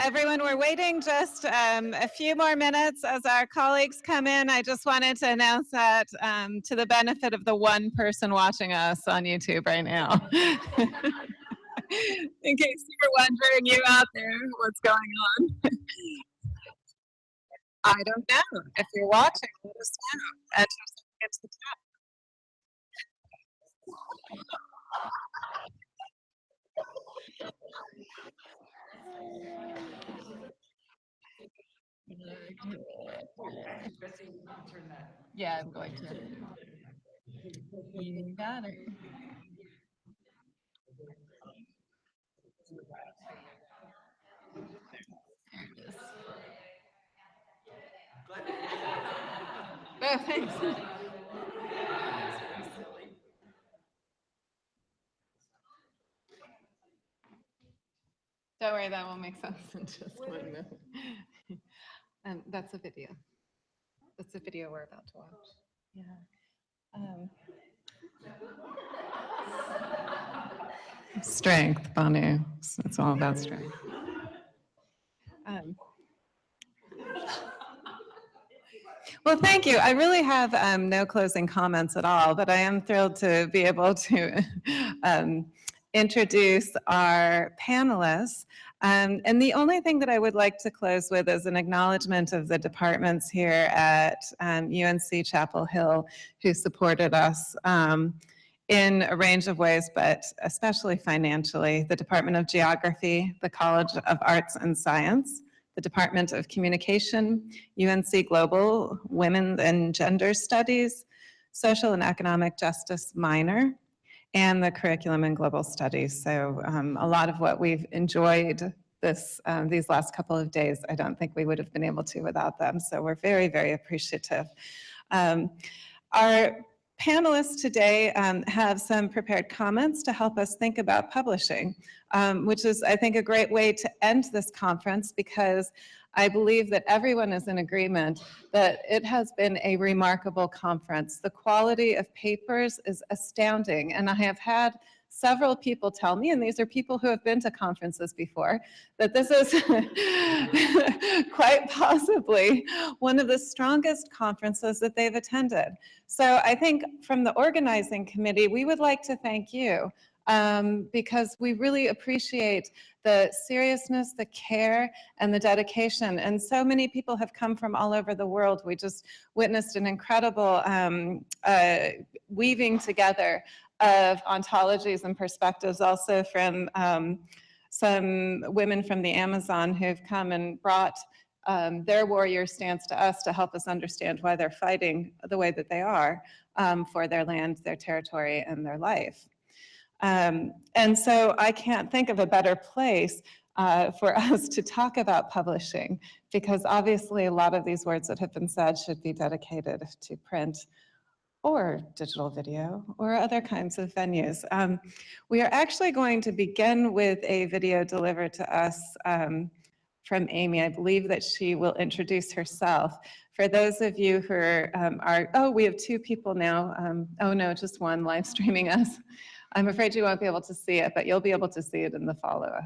Everyone, we're waiting just a few more minutes as our colleagues come in. I just wanted to announce that to the benefit of the one person watching us on YouTube right now. In case you were wondering, you out there, what's going on? I don't know. If you're watching, let us know. Enter something into the chat. Yeah, I'm going to. You got it. Oh, thanks. Don't worry, that will make sense in just 1 minute. That's a video. That's a video we're about to watch. Yeah. Strength, Banu. It's all about strength. Well, thank you. I really have no closing comments at all, but I am thrilled to be able to introduce our panelists. And the only thing that I would like to close with is an acknowledgement of the departments here at UNC Chapel Hill who supported us in a range of ways, but especially financially. The Department of Geography, the College of Arts and Science, the Department of Communication, UNC Global Women and Gender Studies, Social and Economic Justice minor, and the Curriculum in Global Studies. So a lot of what we've enjoyed these last couple of days, I don't think we would have been able to without them. So we're very, very appreciative. Our panelists today have some prepared comments to help us think about publishing, which is, I think, a great way to end this conference because I believe that everyone is in agreement that it has been a remarkable conference. The quality of papers is astounding, and I have had several people tell me, and these are people who have been to conferences before, that this is quite possibly one of the strongest conferences that they've attended. So I think from the organizing committee, we would like to thank you because we really appreciate the seriousness, the care, and the dedication. And so many people have come from all over the world. We just witnessed an incredible weaving together of ontologies and perspectives, also from some women from the Amazon who've come and brought their warrior stance to us to help us understand why they're fighting the way that they are for their land, their territory, and their life. And so I can't think of a better place for us to talk about publishing, because obviously a lot of these words that have been said should be dedicated to print or digital video or other kinds of venues. We are actually going to begin with a video delivered to us from Amy. I believe that she will introduce herself. For those of you who are, oh, we have 2 people now. Oh no, just one live streaming us. I'm afraid you won't be able to see it, but you'll be able to see it in the follow-up.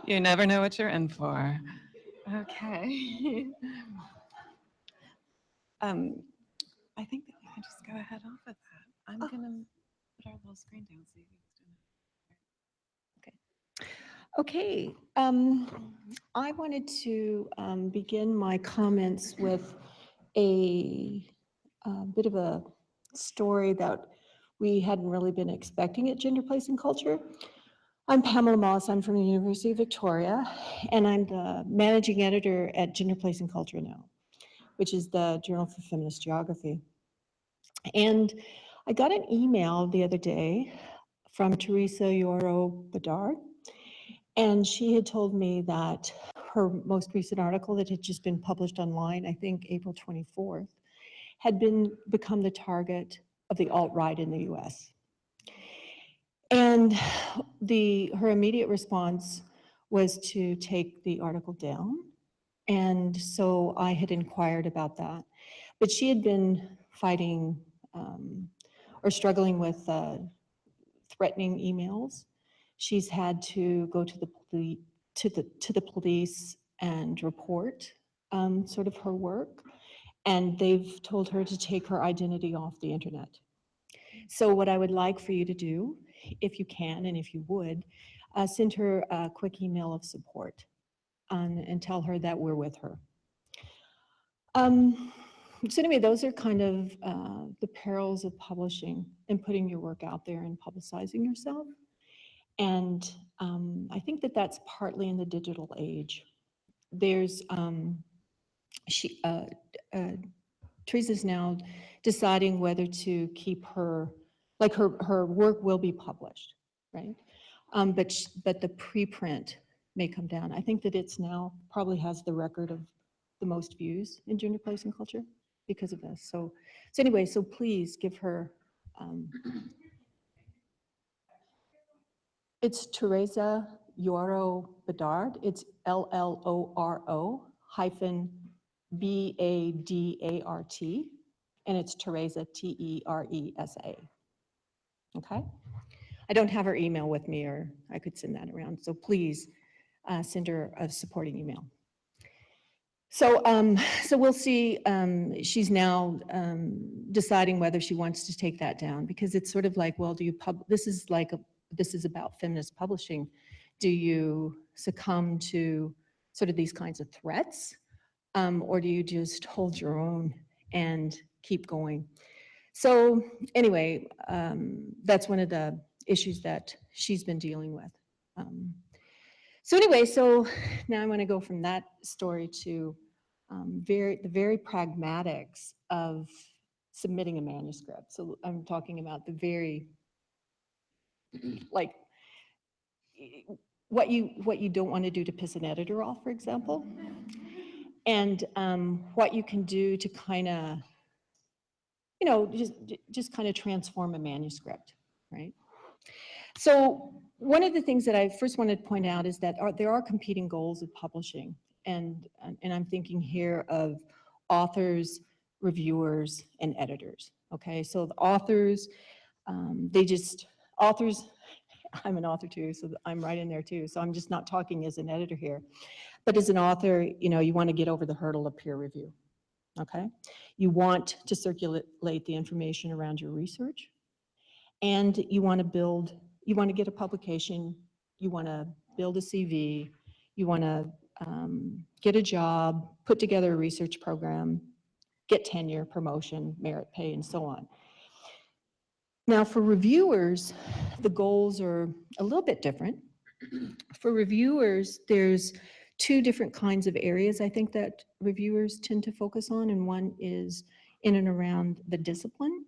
You never know what you're in for. Okay. I think that we can just go ahead off of that. I'm gonna put our little screen down so you can. Okay, I wanted to begin my comments with a, bit of a story that we hadn't really been expecting at Gender, Place, and Culture. I'm Pamela Moss. I'm from the University of Victoria, and I'm the managing editor at Gender, Place, and Culture now, which is the Journal for Feminist Geography. And I got an email the other day from Teresa Yoro Bedard, and she had told me that her most recent article that had just been published online, I think April 24th, had become the target of the alt-right in the US. And her immediate response was to take the article down. And so I had inquired about that. But she had been fighting or struggling with threatening emails. She's had to go to the police and report sort of her work, and they've told her to take her identity off the internet. So what I would like for you to do, if you can and if you would, send her a quick email of support and tell her that we're with her. So anyway, those are kind of the perils of publishing and putting your work out there and publicizing yourself. And I think that that's partly in the digital age. There's, Teresa's now deciding whether to keep her, like her work will be published, right? But the preprint may come down. I think that it's now probably has the record of the most views in Gender, Place, and Culture because of this. So anyway, so please give her, it's Teresa Yoro Bedard. It's LLORO-BADART, and it's Teresa, Teresa. Okay? I don't have her email with me, or I could send that around. So please send her a supporting email. So, so we'll see. She's now deciding whether she wants to take that down, because it's sort of like, well, do you this is like this is about feminist publishing. Do you succumb to sort of these kinds of threats, or do you just hold your own and keep going? So anyway, that's one of the issues that she's been dealing with. So anyway, so now I want to go from that story to the very pragmatics of submitting a manuscript. So I'm talking about the very, like, what you don't want to do to piss an editor off, for example, and what you can do to kind of, you know, just kind of transform a manuscript, right? So one of the things that I first wanted to point out is that there are competing goals of publishing, and I'm thinking here of authors, reviewers, and editors. Okay, so the authors, authors. I'm an author too, so I'm right in there too. So I'm just not talking as an editor here, but as an author, you know, you want to get over the hurdle of peer review. Okay, you want to circulate the information around your research, and you want to get a publication, you want to build a CV, you want to get a job, put together a research program, get tenure, promotion, merit pay, and so on. Now for reviewers, the goals are a little bit different. For reviewers, there's two different kinds of areas I think that reviewers tend to focus on, and one is in and around the discipline,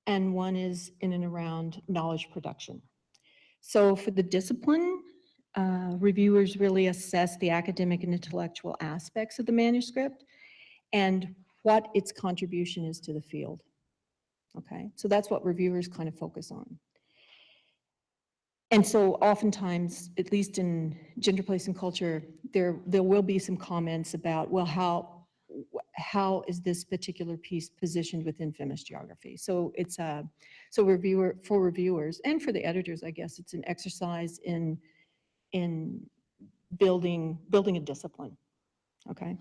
and one is in and around knowledge production. So for the discipline, reviewers really assess the academic and intellectual aspects of the manuscript and what its contribution is to the field. Okay, so that's what reviewers kind of focus on. And so oftentimes, at least in Gender, Place, and Culture, there will be some comments about, well, how is this particular piece positioned within feminist geography? So it's for reviewers and for the editors, I guess, it's an exercise in building a discipline, okay?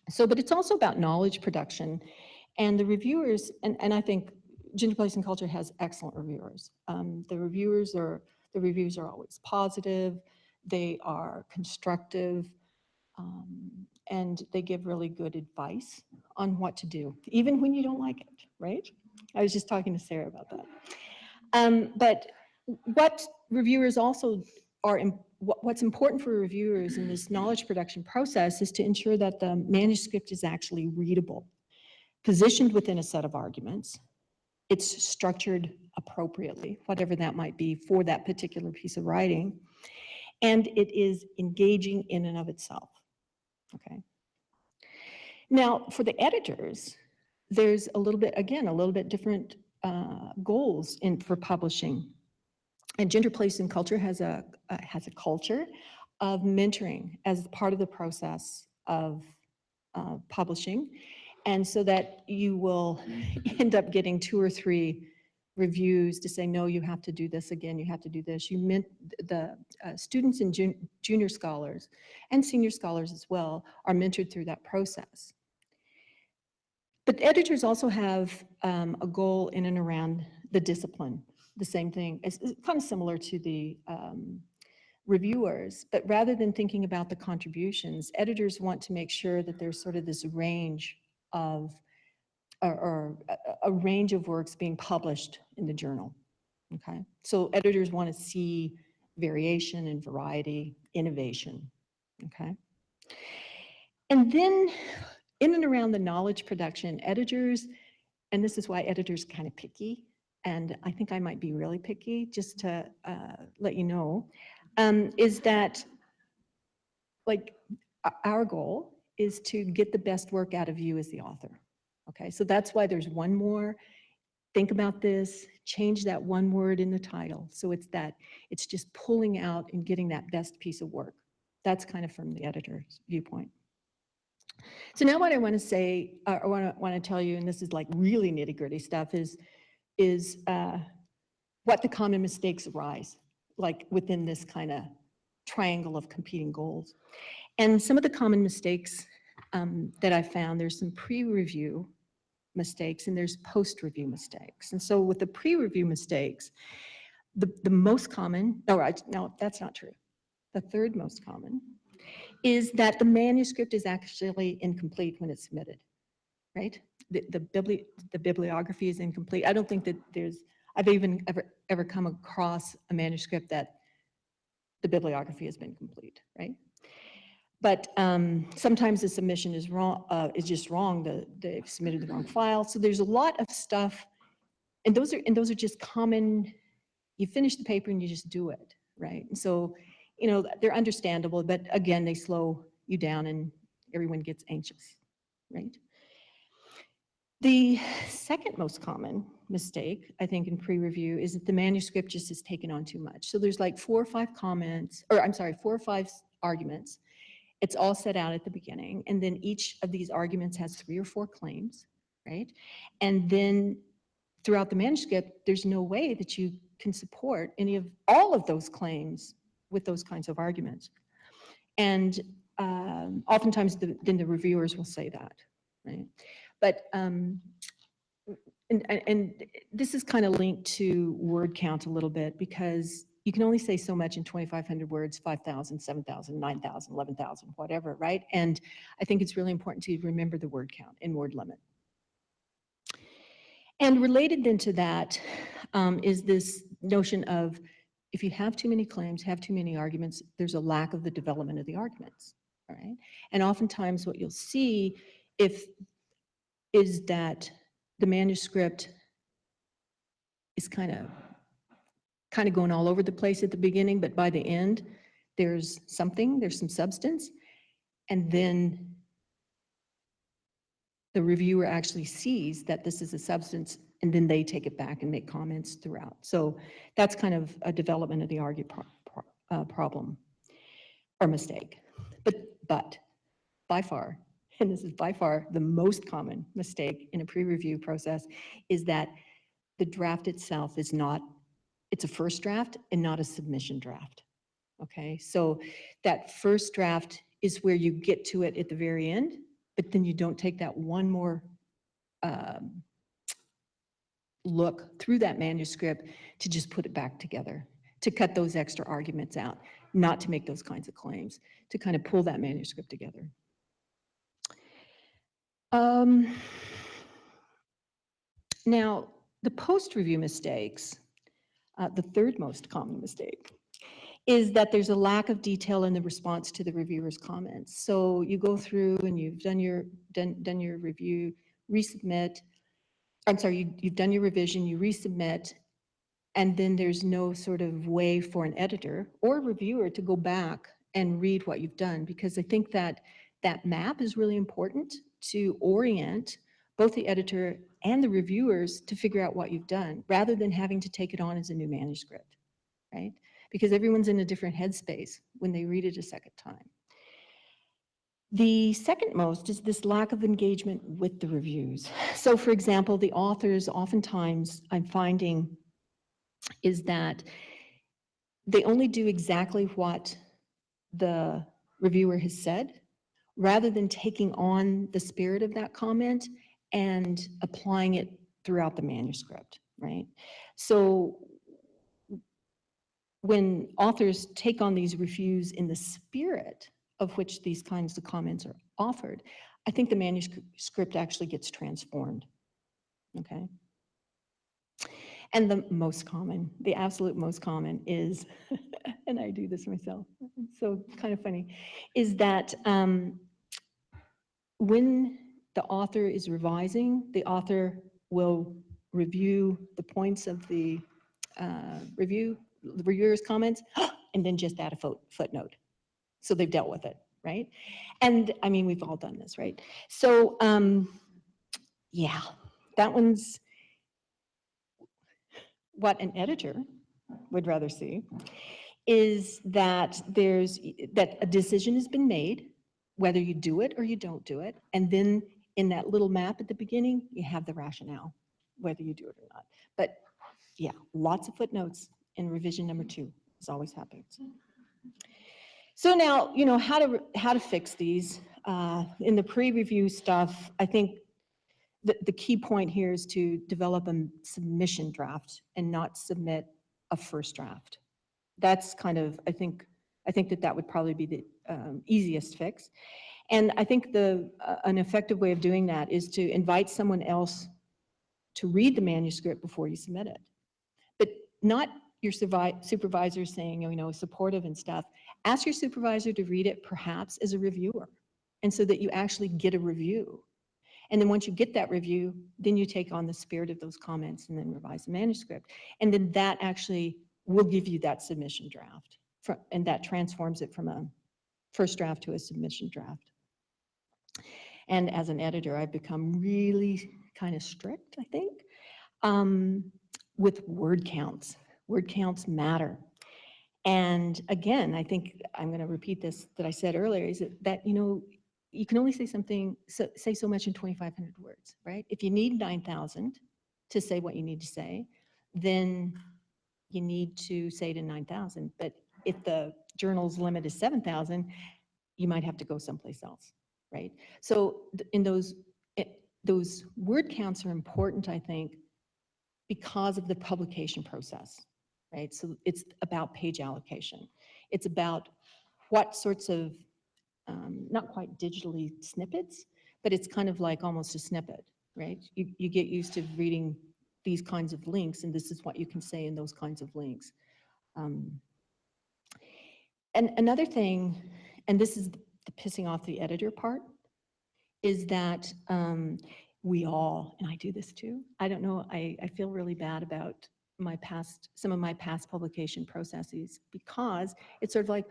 So, but it's also about knowledge production, and the reviewers, and I think Gender, Place, and Culture has excellent reviewers. The reviews are always positive, they are constructive, and they give really good advice on what to do, even when you don't like it, right? I was just talking to Sarah about that. But what reviewers also are, what's important for reviewers in this knowledge production process is to ensure that the manuscript is actually readable, positioned within a set of arguments, it's structured appropriately, whatever that might be for that particular piece of writing, and it is engaging in and of itself, okay? Now, for the editors, there's a little bit, again, a little bit different goals for publishing. And Gender, Place, and Culture has a culture of mentoring as part of the process of publishing. And so that you will end up getting 2 or 3 reviews to say, no, you have to do this again, you have to do this. You meant the students and junior scholars and senior scholars as well are mentored through that process. But editors also have a goal in and around the discipline, the same thing. It's kind of similar to the reviewers, but rather than thinking about the contributions, editors want to make sure that there's sort of this range of, or a range of works being published in the journal, okay? So editors want to see variation and variety, innovation, okay? And then in and around the knowledge production, editors, and this is why editors are kind of picky, and I think I might be really picky, just to let you know, is that like our goal is to get the best work out of you as the author, okay? So that's why there's one more, think about this, change that one word in the title. So it's just pulling out and getting that best piece of work. That's kind of from the editor's viewpoint. So now what I want to say, or want to tell you, and this is like really nitty gritty stuff, is what the common mistakes arise, like within this kind of triangle of competing goals. And some of the common mistakes that I found, there's some pre-review mistakes and there's post-review mistakes. And so with the pre-review mistakes, the most common, no, that's not true. The third most common is that the manuscript is actually incomplete when it's submitted, right? The bibliography is incomplete. I don't think that I've even ever come across a manuscript that the bibliography has been complete, right? But sometimes the submission is wrong, is just wrong. They've submitted the wrong file. So there's a lot of stuff, and those are just common. You finish the paper and you just do it, right? And so, you know, they're understandable, but again, they slow you down and everyone gets anxious, right? The second most common mistake, I think, in pre-review is that the manuscript just is taken on too much. So there's like 4 or 5 comments, or I'm sorry, 4 or 5 arguments. It's all set out at the beginning, and then each of these arguments has 3 or 4 claims, right? And then throughout the manuscript, there's no way that you can support all of those claims with those kinds of arguments. And oftentimes then the reviewers will say that, right? But, and this is kind of linked to word count a little bit, because you can only say so much in 2,500 words, 5,000, 7,000, 9,000, 11,000, whatever, right? And I think it's really important to remember the word count and word limit. And related then to that is this notion of, if you have too many claims, have too many arguments, there's a lack of the development of the arguments, all right? And oftentimes what you'll see is that the manuscript is kind of going all over the place at the beginning, but by the end, there's some substance, and then the reviewer actually sees that this is a substance, and then they take it back and make comments throughout. So that's kind of a development of the problem or mistake. But by far, and this is by far the most common mistake in a pre-review process, is that the draft itself is not, it's a first draft and not a submission draft, okay? So that first draft is where you get to it at the very end, but then you don't take that one more look through that manuscript to just put it back together, to cut those extra arguments out, not to make those kinds of claims, to kind of pull that manuscript together. Now, the post-review mistakes, the third most common mistake, is that there's a lack of detail in the response to the reviewer's comments. So you go through and you've done your review, resubmit. I'm sorry, you've done your revision, you resubmit, and then there's no sort of way for an editor or reviewer to go back and read what you've done, because I think that that map is really important to orient both the editor and the reviewers to figure out what you've done, rather than having to take it on as a new manuscript, right? Because everyone's in a different headspace when they read it a second time. The second most is this lack of engagement with the reviews. So for example, the authors oftentimes, I'm finding, is that they only do exactly what the reviewer has said, rather than taking on the spirit of that comment and applying it throughout the manuscript, right? So when authors take on these reviews in the spirit of which these kinds of comments are offered, I think the manuscript actually gets transformed, okay? And the most common, the absolute most common is, and I do this myself, so kind of funny, is that when the author is revising, the author will review the points of the reviewer's comments, and then just add a footnote. So they've dealt with it, right? And I mean, we've all done this, right? So yeah, that one's what an editor would rather see, is that that a decision has been made, whether you do it or you don't do it, and then in that little map at the beginning, you have the rationale, whether you do it or not. But yeah, lots of footnotes in revision number 2, as always happens. So now, you know, how to fix these. In the pre-review stuff, I think the key point here is to develop a submission draft and not submit a first draft. That's kind of, I think that would probably be the easiest fix. And I think an effective way of doing that is to invite someone else to read the manuscript before you submit it. But not your supervisor saying, you know, supportive and stuff. Ask your supervisor to read it perhaps as a reviewer, and so that you actually get a review. And then once you get that review, then you take on the spirit of those comments and then revise the manuscript. And then that actually will give you that submission draft. And that transforms it from a first draft to a submission draft. And as an editor, I've become really kind of strict, I think, with word counts. Word counts matter. And again, I think I'm going to repeat this that I said earlier, is that you know, you can only say say so much in 2,500 words, right? If you need 9,000 to say what you need to say, then you need to say it in 9,000. But if the journal's limit is 7,000, you might have to go someplace else, right? So in those word counts are important, I think, because of the publication process, right? So it's about page allocation. It's about what sorts of, not quite digitally snippets, but it's kind of like almost a snippet, right? You get used to reading these kinds of links, and this is what you can say in those kinds of links. And another thing, and this is the pissing off the editor part, is that we all, and I do this too, I don't know, I feel really bad about some of my past publication processes, because it's sort of like,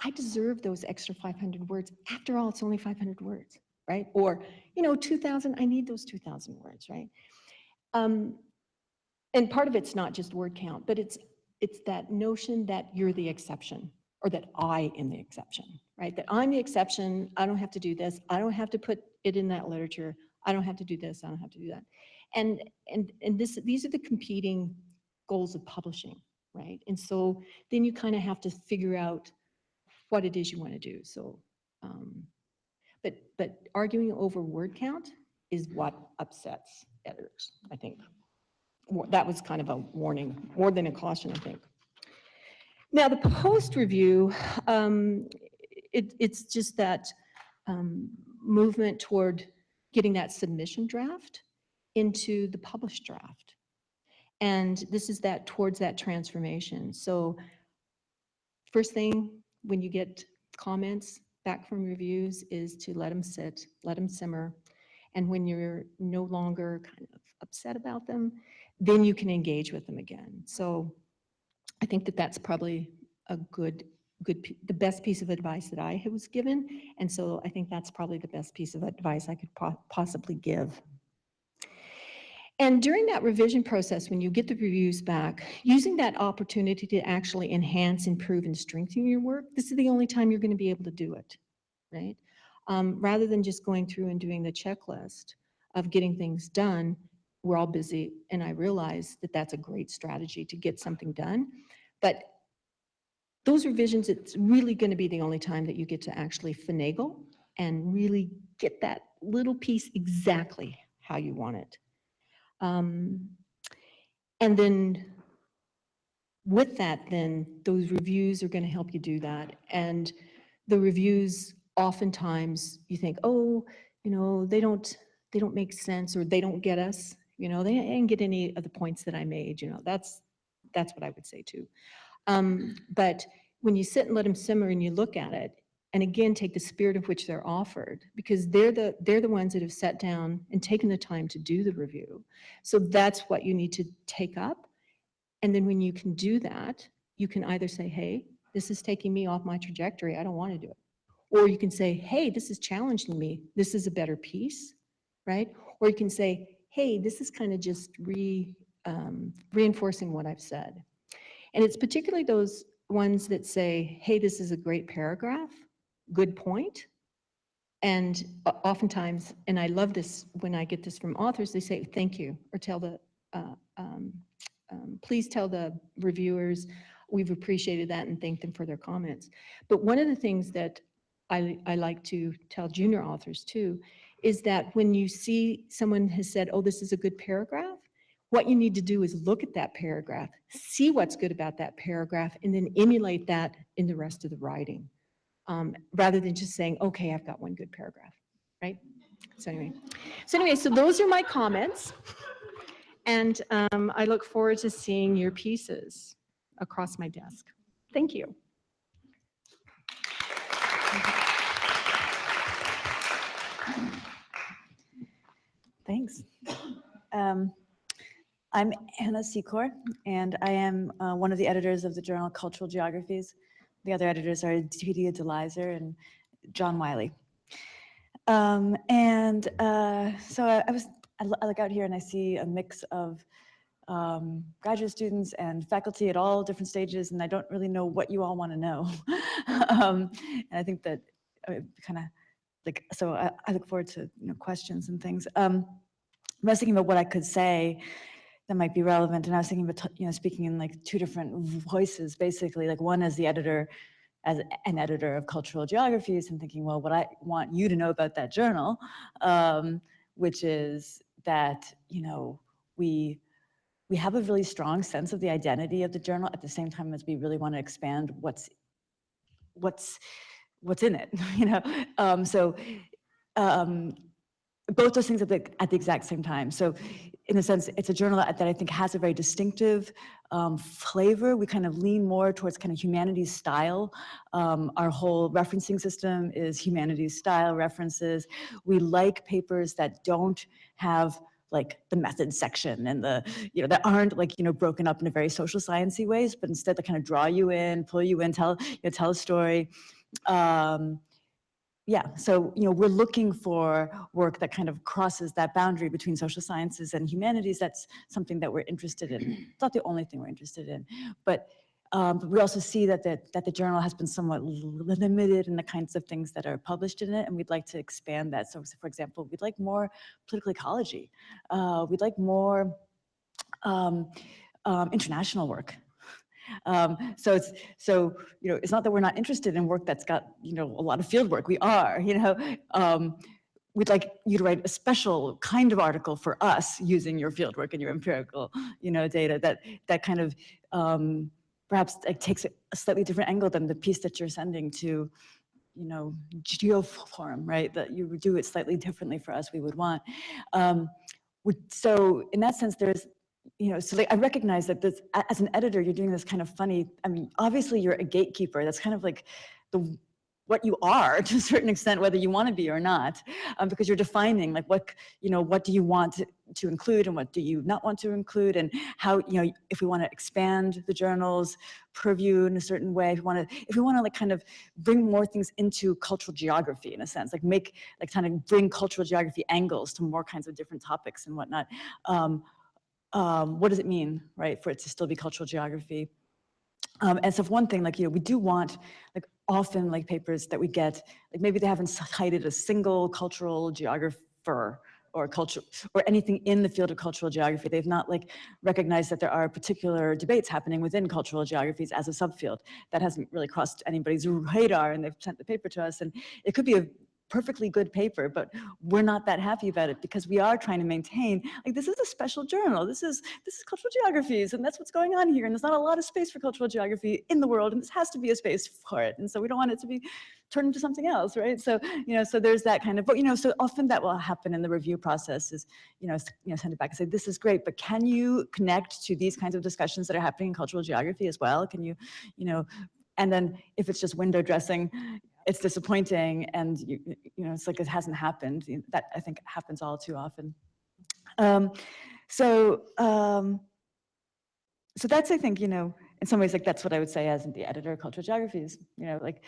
I deserve those extra 500 words. After all, it's only 500 words, right? Or, you know, 2,000, I need those 2,000 words, right? And part of it's not just word count, but it's that notion that you're the exception, or that I am the exception, right? That I'm the exception, I don't have to do this, I don't have to put it in that literature, I don't have to do this, I don't have to do that. And these are the competing goals of publishing, right? And so then you kind of have to figure out what it is you want to do. So, but arguing over word count is what upsets editors, I think. That was kind of a warning, more than a caution, I think. Now, the post review, it's just that movement toward getting that submission draft into the published draft. And this is that towards that transformation. So first thing when you get comments back from reviews is to let them sit, let them simmer. And when you're no longer kind of upset about them, then you can engage with them again. So I think that that's probably a the best piece of advice that I was given. And so I think that's probably the best piece of advice I could possibly give. And during that revision process, when you get the reviews back, using that opportunity to actually enhance, improve, and strengthen your work, this is the only time you're going to be able to do it, right? Rather than just going through and doing the checklist of getting things done, we're all busy, and I realize that that's a great strategy to get something done. But those revisions, it's really going to be the only time that you get to actually finagle and really get that little piece exactly how you want it. And then with that, then those reviews are going to help you do that. And the reviews, oftentimes you think, oh, you know, they don't make sense, or they don't get us. You know, they didn't get any of the points that I made. You know, that's what I would say too. But when you sit and let them simmer and you look at it, and again, take the spirit of which they're offered, because they're the ones that have sat down and taken the time to do the review. So that's what you need to take up. And then when you can do that, you can either say, hey, this is taking me off my trajectory, I don't want to do it. Or you can say, hey, this is challenging me, this is a better piece, right? Or you can say, hey, this is kind of just reinforcing what I've said. And it's particularly those ones that say, hey, this is a great paragraph, good point. And oftentimes, and I love this when I get this from authors, they say, thank you, or tell the, please tell the reviewers, we've appreciated that, and thank them for their comments. But one of the things that I like to tell junior authors too, is that when you see someone has said, oh, this is a good paragraph, what you need to do is look at that paragraph, see what's good about that paragraph, and then emulate that in the rest of the writing, rather than just saying, okay, I've got one good paragraph, right? So anyway, so those are my comments. And I look forward to seeing your pieces across my desk. Thank you. Thanks. I'm Anna Secor, and I am one of the editors of the journal Cultural Geographies. The other editors are Deedia DeLizer and John Wiley. So I look out here and I see a mix of graduate students and faculty at all different stages, and I don't really know what you all want to know. And I think that kind of like, so I look forward to questions and things. I was thinking about what I could say that might be relevant, and I was thinking about speaking in like two different voices, basically, like one as the editor, as an editor of Cultural Geographies, and thinking, well, what I want you to know about that journal, which is that we have a really strong sense of the identity of the journal at the same time as we really want to expand what's in it, both those things at the exact same time. So in a sense, it's a journal that I think has a very distinctive flavor. We kind of lean more towards kind of humanities style. Our whole referencing system is humanities style references. We like papers that don't have like the methods section and the, that aren't like, broken up in a very social sciencey ways, but instead they kind of draw you in, pull you in, tell a story. Yeah, so we're looking for work that kind of crosses that boundary between social sciences and humanities. That's something that we're interested in. It's not the only thing we're interested in, but we also see that the journal has been somewhat limited in the kinds of things that are published in it, and we'd like to expand that. So, for example, we'd like more political ecology. We'd like more international work. It's not that we're not interested in work that's got, a lot of field work. We are, we'd like you to write a special kind of article for us using your field work and your empirical, data that kind of perhaps like takes a slightly different angle than the piece that you're sending to, Geoforum, right? That you would do it slightly differently for us, we would want. So in that sense, there's, so like I recognize that this, as an editor, you're doing this kind of funny, I mean, obviously you're a gatekeeper. That's kind of like what you are to a certain extent, whether you want to be or not, because you're defining like what do you want to include and what do you not want to include, and how, if we want to expand the journal's purview in a certain way, if we want to like kind of bring more things into cultural geography in a sense, like kind of bring cultural geography angles to more kinds of different topics and whatnot. What does it mean, right, for it to still be cultural geography? And so for one thing, like, we do want, like, often like papers that we get, like maybe they haven't cited a single cultural geographer or culture or anything in the field of cultural geography. They've not like recognized that there are particular debates happening within cultural geographies as a subfield. That hasn't really crossed anybody's radar, and they've sent the paper to us, and it could be a perfectly good paper, but we're not that happy about it because we are trying to maintain, like, this is a special journal. This is cultural geographies, and that's what's going on here. And there's not a lot of space for cultural geography in the world, and this has to be a space for it. And so we don't want it to be turned into something else, right? So, so there's that kind of, but, so often that will happen in the review process is, send it back and say, this is great, but can you connect to these kinds of discussions that are happening in cultural geography as well? Can you, and then if it's just window dressing, it's disappointing, and it's like it hasn't happened. That I think happens all too often. So that's, I think, in some ways, like that's what I would say as the editor of cultural geographies. Like,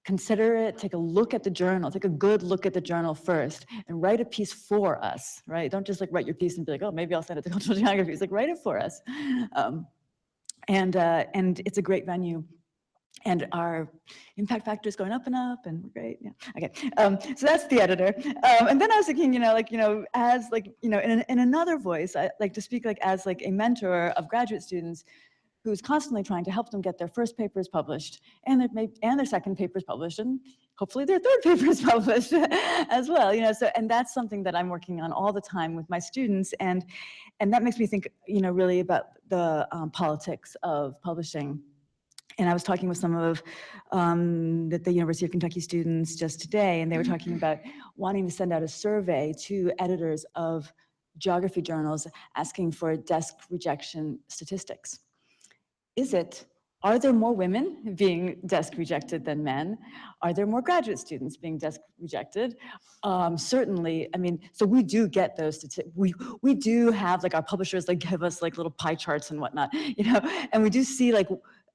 consider it, take a look at the journal, take a good look at the journal first, and write a piece for us, right? Don't just like write your piece and be like, oh, maybe I'll send it to cultural geographies. Like, write it for us, and it's a great venue. And our impact factor is going up and up, and we're great. Yeah. Okay. So that's the editor. And then I was thinking, as like, in another voice, I like to speak like as like a mentor of graduate students who's constantly trying to help them get their first papers published, and their second papers published, and hopefully their third papers published as well. So, and that's something that I'm working on all the time with my students, and that makes me think, really about the politics of publishing. And I was talking with some of the University of Kentucky students just today, and they were talking about wanting to send out a survey to editors of geography journals asking for desk rejection statistics. Are there more women being desk rejected than men? Are there more graduate students being desk rejected? Certainly, I mean, so we do get those statistics. We do have like our publishers like give us like little pie charts and whatnot, and we do see like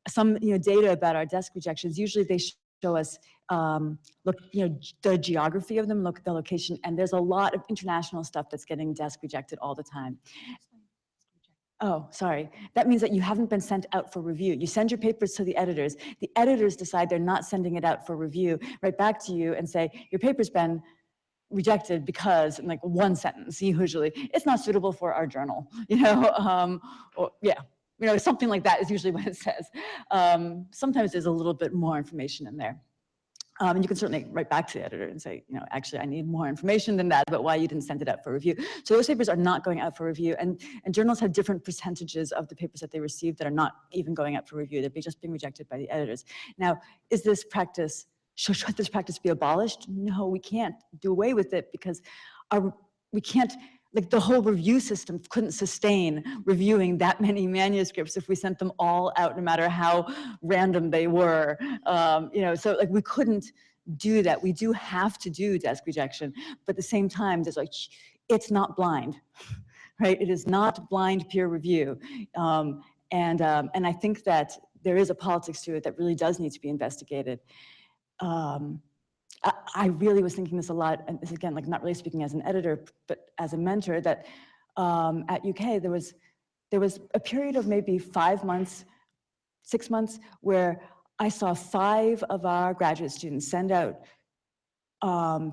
some data about our desk rejections. Usually they show us the geography of them, look at the location, and there's a lot of international stuff that's getting desk rejected all the time. Oh, sorry. That means that you haven't been sent out for review. You send your papers to the editors. The editors decide they're not sending it out for review, right back to you and say, your paper's been rejected because, in like one sentence, usually, it's not suitable for our journal, or yeah. Something like that is usually what it says. Sometimes there's a little bit more information in there. And you can certainly write back to the editor and say, actually, I need more information than that, but why you didn't send it out for review. So those papers are not going out for review, and journals have different percentages of the papers that they receive that are not even going out for review. They're just being rejected by the editors. Now, is this practice, should this practice be abolished? No, we can't do away with it because we can't, like the whole review system couldn't sustain reviewing that many manuscripts if we sent them all out, no matter how random they were. So like we couldn't do that. We do have to do desk rejection, but at the same time, there's like, it's not blind, right? It is not blind peer review. And I think that there is a politics to it that really does need to be investigated. I really was thinking this a lot, and this again, like not really speaking as an editor, but as a mentor, that at UK there was a period of maybe 5 months, 6 months, where I saw 5 of our graduate students send out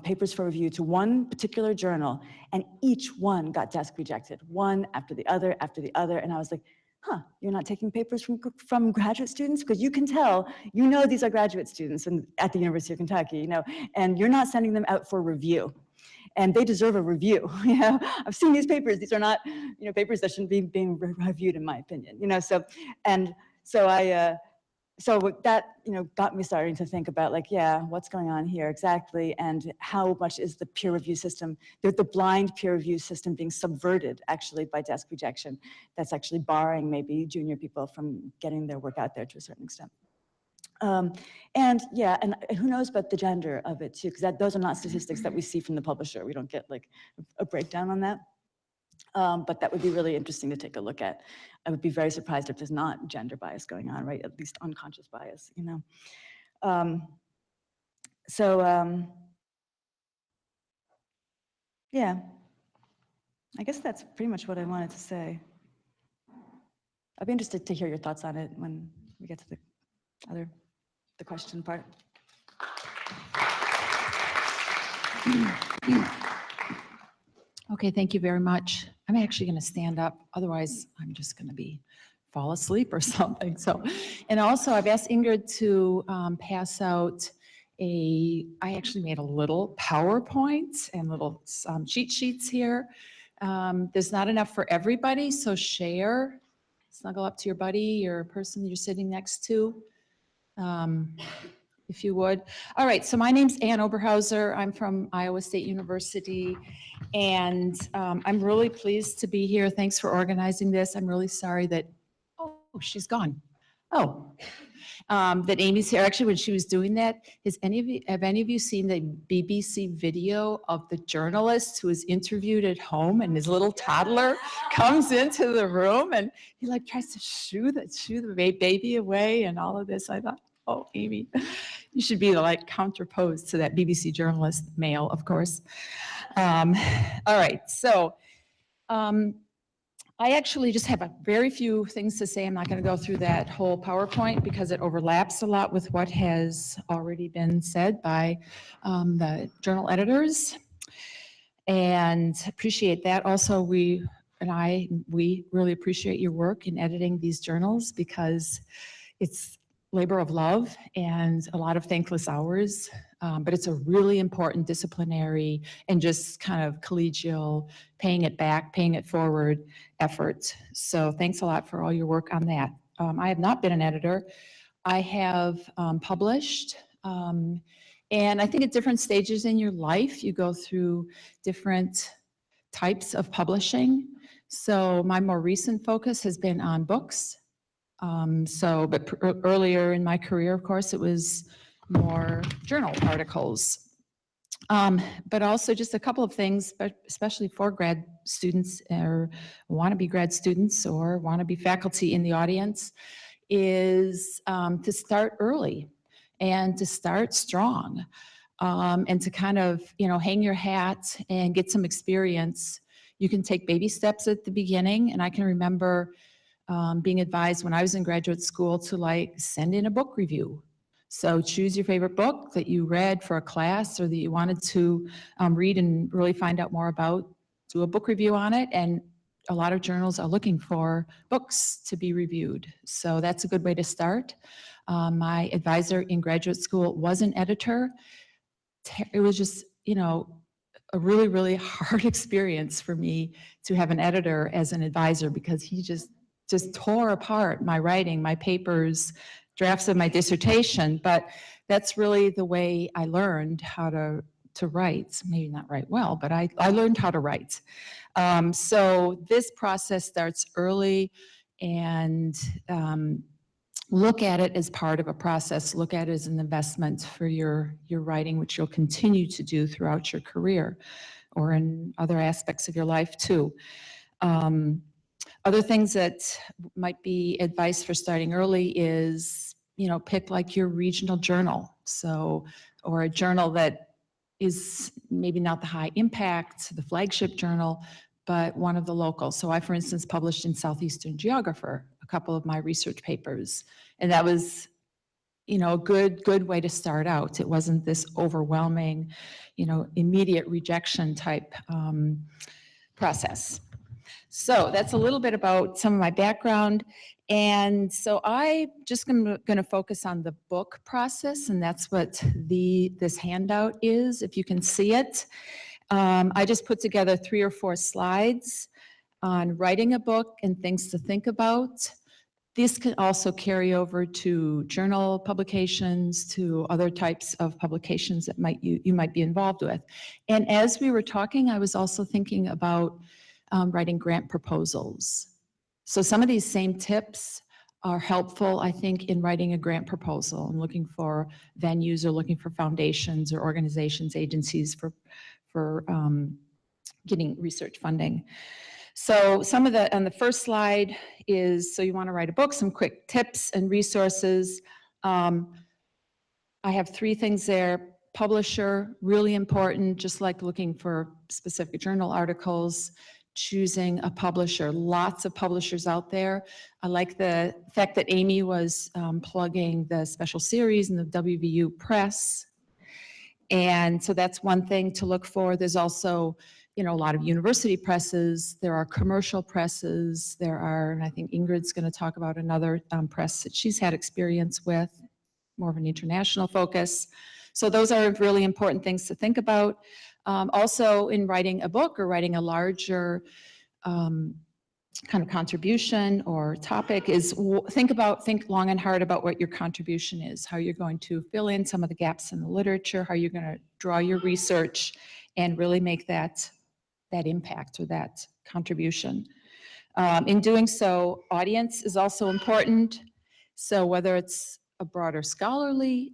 papers for review to one particular journal, and each one got desk rejected, one after the other, and I was like, you're not taking papers from graduate students? Because you can tell, you know these are graduate students at the University of Kentucky, you know, and you're not sending them out for review. And they deserve a review. You know, I've seen these papers. These are not, you know, papers that shouldn't be being reviewed, in my opinion. You know, so that, you know, got me starting to think about, like, yeah, what's going on here exactly, and how much is the peer review system, the blind peer review system, being subverted actually by desk rejection? That's actually barring maybe junior people from getting their work out there to a certain extent. And yeah, and who knows about the gender of it too, because those are not statistics that we see from the publisher. We don't get like a breakdown on that. But that would be really interesting to take a look at. I would be very surprised if there's not gender bias going on, right? At least unconscious bias, you know? Yeah, I guess that's pretty much what I wanted to say. I'd be interested to hear your thoughts on it when we get to the question part. Okay, thank you very much. I'm actually going to stand up. Otherwise, I'm just going to fall asleep or something. So, and also I've asked Ingrid to pass out I actually made a little PowerPoint and little cheat sheets here. There's not enough for everybody, so share. Snuggle up to your buddy, your person you're sitting next to, if you would. All right, so my name's Ann Oberhauser. I'm from Iowa State University, and I'm really pleased to be here. Thanks for organizing this. I'm really sorry that, oh, she's gone. Oh, that Amy's here. Actually, when she was doing that, have any of you seen the BBC video of the journalist who was interviewed at home, and his little toddler comes into the room and he like tries to shoo the baby away and all of this? I thought, oh, Amy, you should be like counterposed to that BBC journalist, male, of course. All right, so I actually just have a very few things to say. I'm not going to go through that whole PowerPoint because it overlaps a lot with what has already been said by the journal editors, and appreciate that. Also, we really appreciate your work in editing these journals, because it's labor of love and a lot of thankless hours, but it's a really important disciplinary and just kind of collegial, paying it back, paying it forward effort. So thanks a lot for all your work on that. I have not been an editor. I have published, and I think at different stages in your life, you go through different types of publishing. So my more recent focus has been on books. But earlier in my career, of course, it was more journal articles. But also just a couple of things, but especially for grad students or wannabe grad students or wannabe faculty in the audience, is to start early and to start strong, and to kind of, hang your hat and get some experience. You can take baby steps at the beginning, and I can remember being advised when I was in graduate school to send in a book review. So choose your favorite book that you read for a class or that you wanted to read and really find out more about, do a book review on it. And a lot of journals are looking for books to be reviewed. So that's a good way to start. My advisor in graduate school was an editor. It was just, a really, really hard experience for me to have an editor as an advisor, because he just tore apart my writing, my papers, drafts of my dissertation. But that's really the way I learned how to write. Maybe not write well, but I learned how to write. So this process starts early, and look at it as part of a process. Look at it as an investment for your writing, which you'll continue to do throughout your career or in other aspects of your life too. Other things that might be advice for starting early is, pick your regional journal. So, or a journal that is maybe not the high impact, the flagship journal, but one of the local. So I, for instance, published in Southeastern Geographer a couple of my research papers, and that was, a good way to start out. It wasn't this overwhelming, immediate rejection type process. So that's a little bit about some of my background. And so I just going to focus on the book process, and that's what this handout is, if you can see it. I just put together 3 or 4 slides on writing a book and things to think about. This can also carry over to journal publications, to other types of publications that you might be involved with. And as we were talking, I was also thinking about writing grant proposals. So some of these same tips are helpful, I think, in writing a grant proposal and looking for venues or looking for foundations or organizations, agencies for getting research funding. So some of on the first slide is, so you want to write a book, some quick tips and resources. I have 3 things there. Publisher, really important, just like looking for specific journal articles, choosing a publisher. Lots of publishers out there. I like the fact that Amy was plugging the special series in the WVU press. And so that's one thing to look for. There's also, a lot of university presses. There are commercial presses. There are, and I think Ingrid's going to talk about another press that she's had experience with, more of an international focus. So those are really important things to think about. Also, in writing a book or writing a larger kind of contribution or topic, is think long and hard about what your contribution is, how you're going to fill in some of the gaps in the literature, how you're going to draw your research and really make that impact or that contribution. In doing so, audience is also important. So whether it's a broader scholarly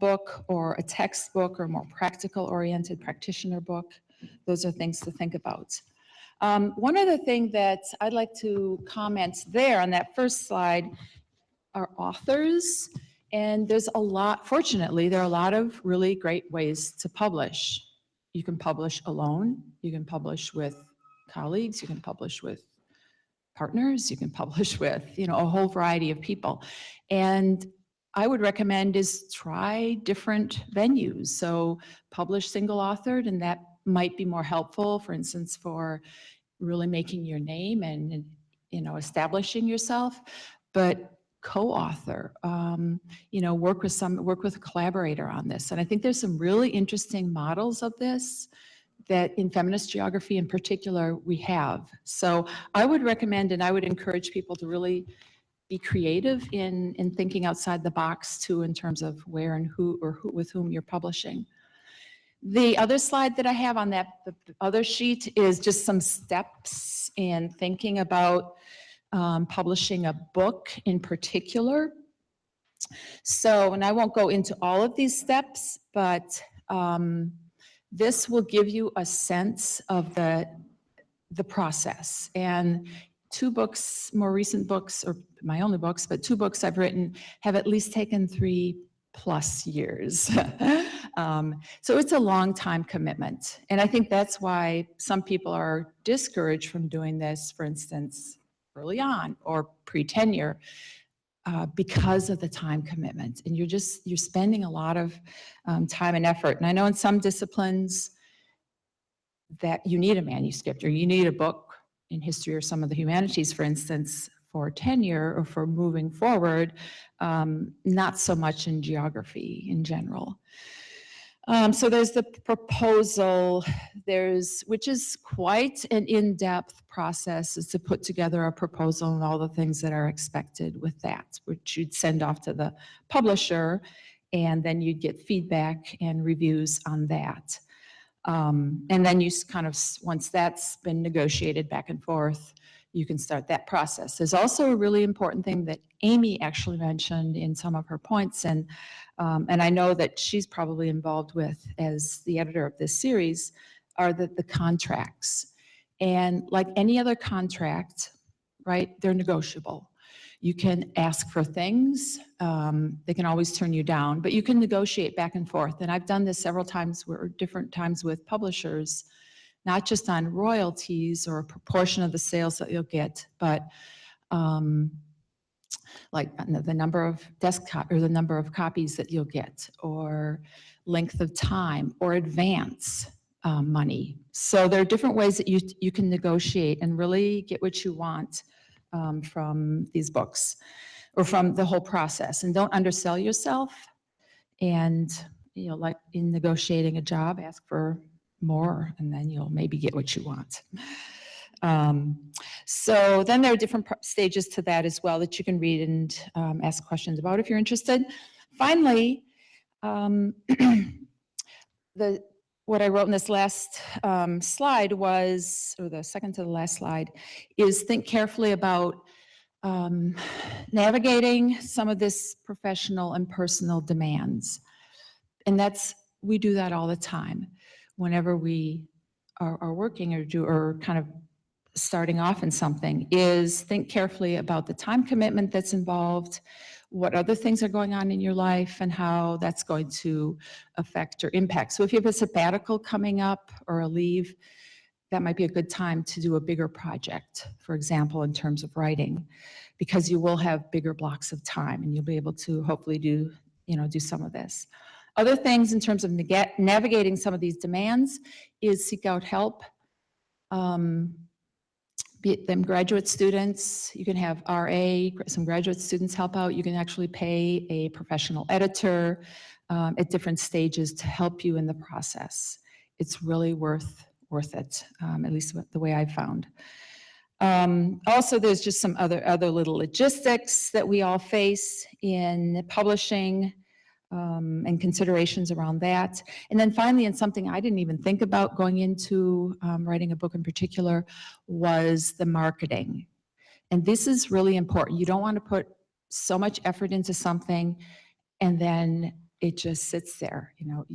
book or a textbook or more practical oriented practitioner book, those are things to think about. One other thing that I'd like to comment there on that first slide are authors. And there's fortunately, there are a lot of really great ways to publish. You can publish alone, you can publish with colleagues, you can publish with partners, you can publish with, a whole variety of people. And I would recommend is try different venues. So publish single authored, and that might be more helpful, for instance, for really making your name and establishing yourself. But co-author, work with a collaborator on this. And I think there's some really interesting models of this that in feminist geography in particular we have. So I would recommend and I would encourage people to really be creative in thinking outside the box too, in terms of where and who with whom you're publishing. The other slide that I have on the other sheet is just some steps in thinking about publishing a book in particular. So, and I won't go into all of these steps, but this will give you a sense of the process. And 2 books, more recent books, or my only books, but 2 books I've written have at least taken 3+ years. So it's a long time commitment. And I think that's why some people are discouraged from doing this, for instance, early on or pre-tenure, because of the time commitment. And you're spending a lot of time and effort. And I know in some disciplines that you need a manuscript or you need a book in history or some of the humanities, for instance, for tenure or for moving forward, not so much in geography in general. So there's the proposal, which is quite an in-depth process, is to put together a proposal and all the things that are expected with that, which you'd send off to the publisher, and then you'd get feedback and reviews on that. And then you kind of, once that's been negotiated back and forth, you can start that process. There's also a really important thing that Amy actually mentioned in some of her points, and I know that she's probably involved with as the editor of this series, are the contracts. And like any other contract, right, they're negotiable. You can ask for things, they can always turn you down, but you can negotiate back and forth. And I've done this several times, or different times with publishers, not just on royalties or a proportion of the sales that you'll get, but like the number of desktop or the number of copies that you'll get, or length of time, or advance. money. So there are different ways that you can negotiate and really get what you want from these books or from the whole process. And don't undersell yourself. And, you know, like in negotiating a job, ask for more, and then you'll maybe get what you want. So then there are different stages to that as well that you can read and ask questions about if you're interested. Finally, what I wrote in this last slide was, or the second to the last slide, is think carefully about navigating some of this professional and personal demands. And we do that all the time. Whenever we are working or kind of starting off in something, is think carefully about the time commitment that's involved, what other things are going on in your life, and how that's going to affect or impact. So if you have a sabbatical coming up or a leave, that might be a good time to do a bigger project, for example, in terms of writing, because you will have bigger blocks of time and you'll be able to hopefully do some of this. Other things in terms of navigating some of these demands is seek out help. Be it them graduate students, you can have RA, some graduate students help out. You can actually pay a professional editor at different stages to help you in the process. It's really worth it, at least the way I've found. Also, there's just some other little logistics that we all face in publishing and considerations around that. And then finally, and something I didn't even think about going into writing a book in particular, was the marketing. And this is really important. You don't want to put so much effort into something and then it just sits there. You know,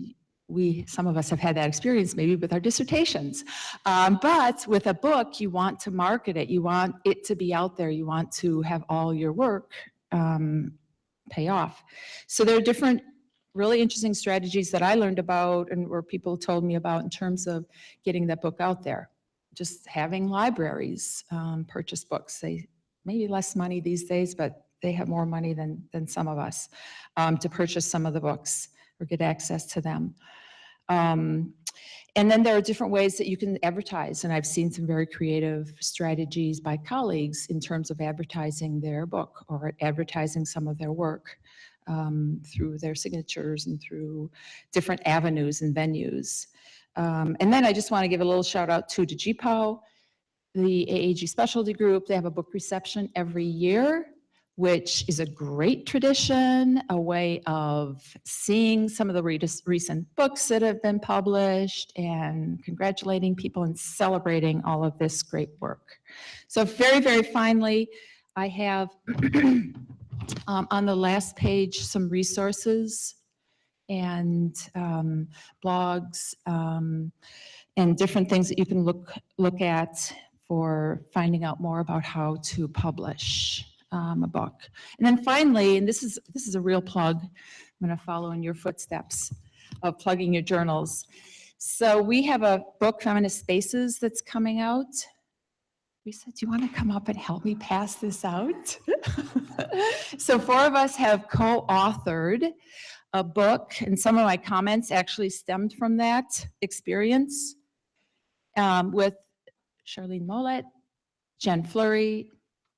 some of us have had that experience maybe with our dissertations. But with a book, you want to market it. You want it to be out there. You want to have all your work pay off. So there are different really interesting strategies that I learned about and where people told me about in terms of getting that book out there. Just having libraries purchase books. They maybe less money these days, but they have more money than some of us to purchase some of the books or get access to them. And then there are different ways that you can advertise, and I've seen some very creative strategies by colleagues in terms of advertising their book or advertising some of their work through their signatures and through different avenues and venues. And then I just want to give a little shout out to GPO, the AAG specialty group. They have a book reception every year, which is a great tradition, a way of seeing some of the recent books that have been published and congratulating people and celebrating all of this great work. So very, very finally, I have on the last page some resources and blogs and different things that you can look at for finding out more about how to publish a book. And then finally, and this is a real plug, I'm going to follow in your footsteps of plugging your journals. So we have a book, Feminist Spaces, that's coming out. We said, do you want to come up and help me pass this out? So 4 of us have co-authored a book, and some of my comments actually stemmed from that experience with Charlene Mollett, Jen Fluri,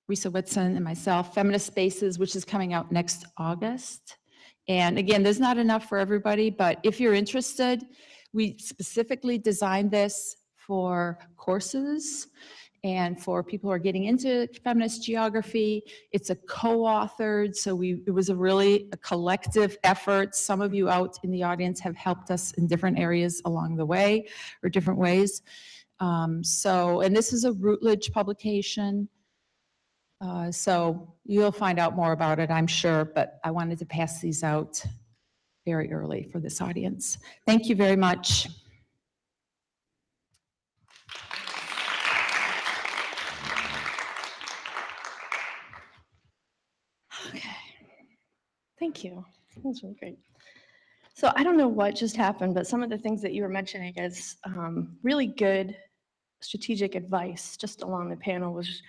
Risa Whitson, and myself, Feminist Spaces, which is coming out next August. And again, there's not enough for everybody, but if you're interested, we specifically designed this for courses and for people who are getting into feminist geography. It's a co-authored, so it was a collective effort. Some of you out in the audience have helped us in different areas along the way, or different ways. And this is a Routledge publication. So you'll find out more about it, I'm sure, but I wanted to pass these out very early for this audience. Thank you very much. Okay, thank you. That was really great. So I don't know what just happened, but some of the things that you were mentioning as really good strategic advice just along the panel was,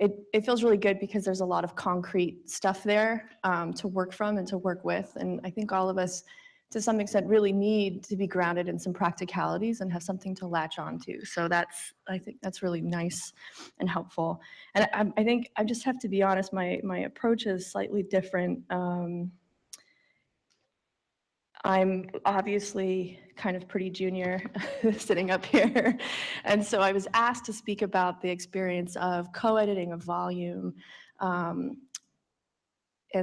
it feels really good because there's a lot of concrete stuff there to work from and to work with. And I think all of us to some extent, really need to be grounded in some practicalities and have something to latch onto. So I think that's really nice and helpful. And I think I just have to be honest, my approach is slightly different. I'm obviously kind of pretty junior sitting up here. And so I was asked to speak about the experience of co-editing a volume. And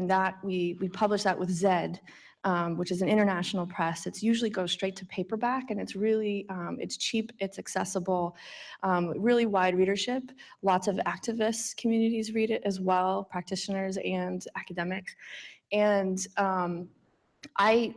that we published that with Zed, which is an international press. It usually goes straight to paperback, and it's really, it's cheap, it's accessible, really wide readership. Lots of activists communities read it as well, practitioners and academics. And I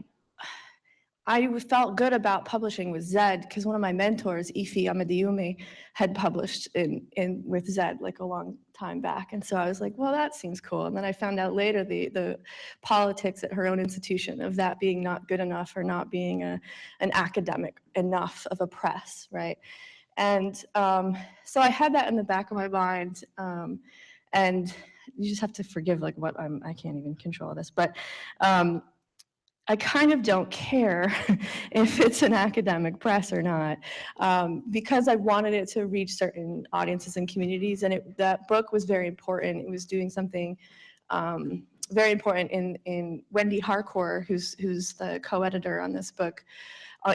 felt good about publishing with Zed because one of my mentors, Ifi Amadiumi, had published with Zed like a long time back. And so I was like, well, that seems cool. And then I found out later the politics at her own institution of that being not good enough or not being an academic enough of a press, right? And so I had that in the back of my mind. And you just have to forgive like what I can't even control this, but I kind of don't care if it's an academic press or not, because I wanted it to reach certain audiences and communities, and that book was very important. It was doing something very important in Wendy Harcourt, who's the co-editor on this book,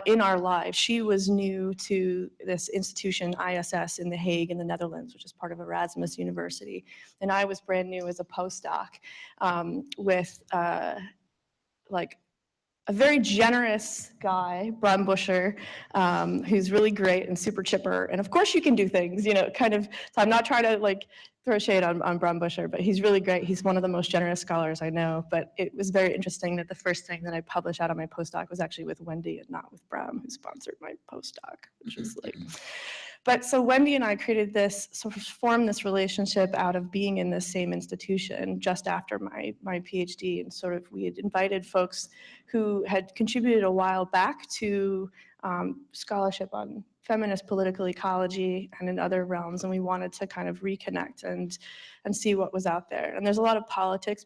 in our lives. She was new to this institution, ISS, in The Hague in the Netherlands, which is part of Erasmus University, and I was brand new as a postdoc with like a very generous guy, Bram Buscher, who's really great and super chipper. And of course you can do things, you know, kind of, so I'm not trying to like throw shade on Bram Buscher, but he's really great. He's one of the most generous scholars I know. But it was very interesting that the first thing that I published out of my postdoc was actually with Wendy and not with Bram, who sponsored my postdoc, which was like, but so Wendy and I created this, sort of formed this relationship out of being in the same institution just after my PhD. And sort of we had invited folks who had contributed a while back to scholarship on feminist political ecology and in other realms. And we wanted to kind of reconnect and see what was out there. And there's a lot of politics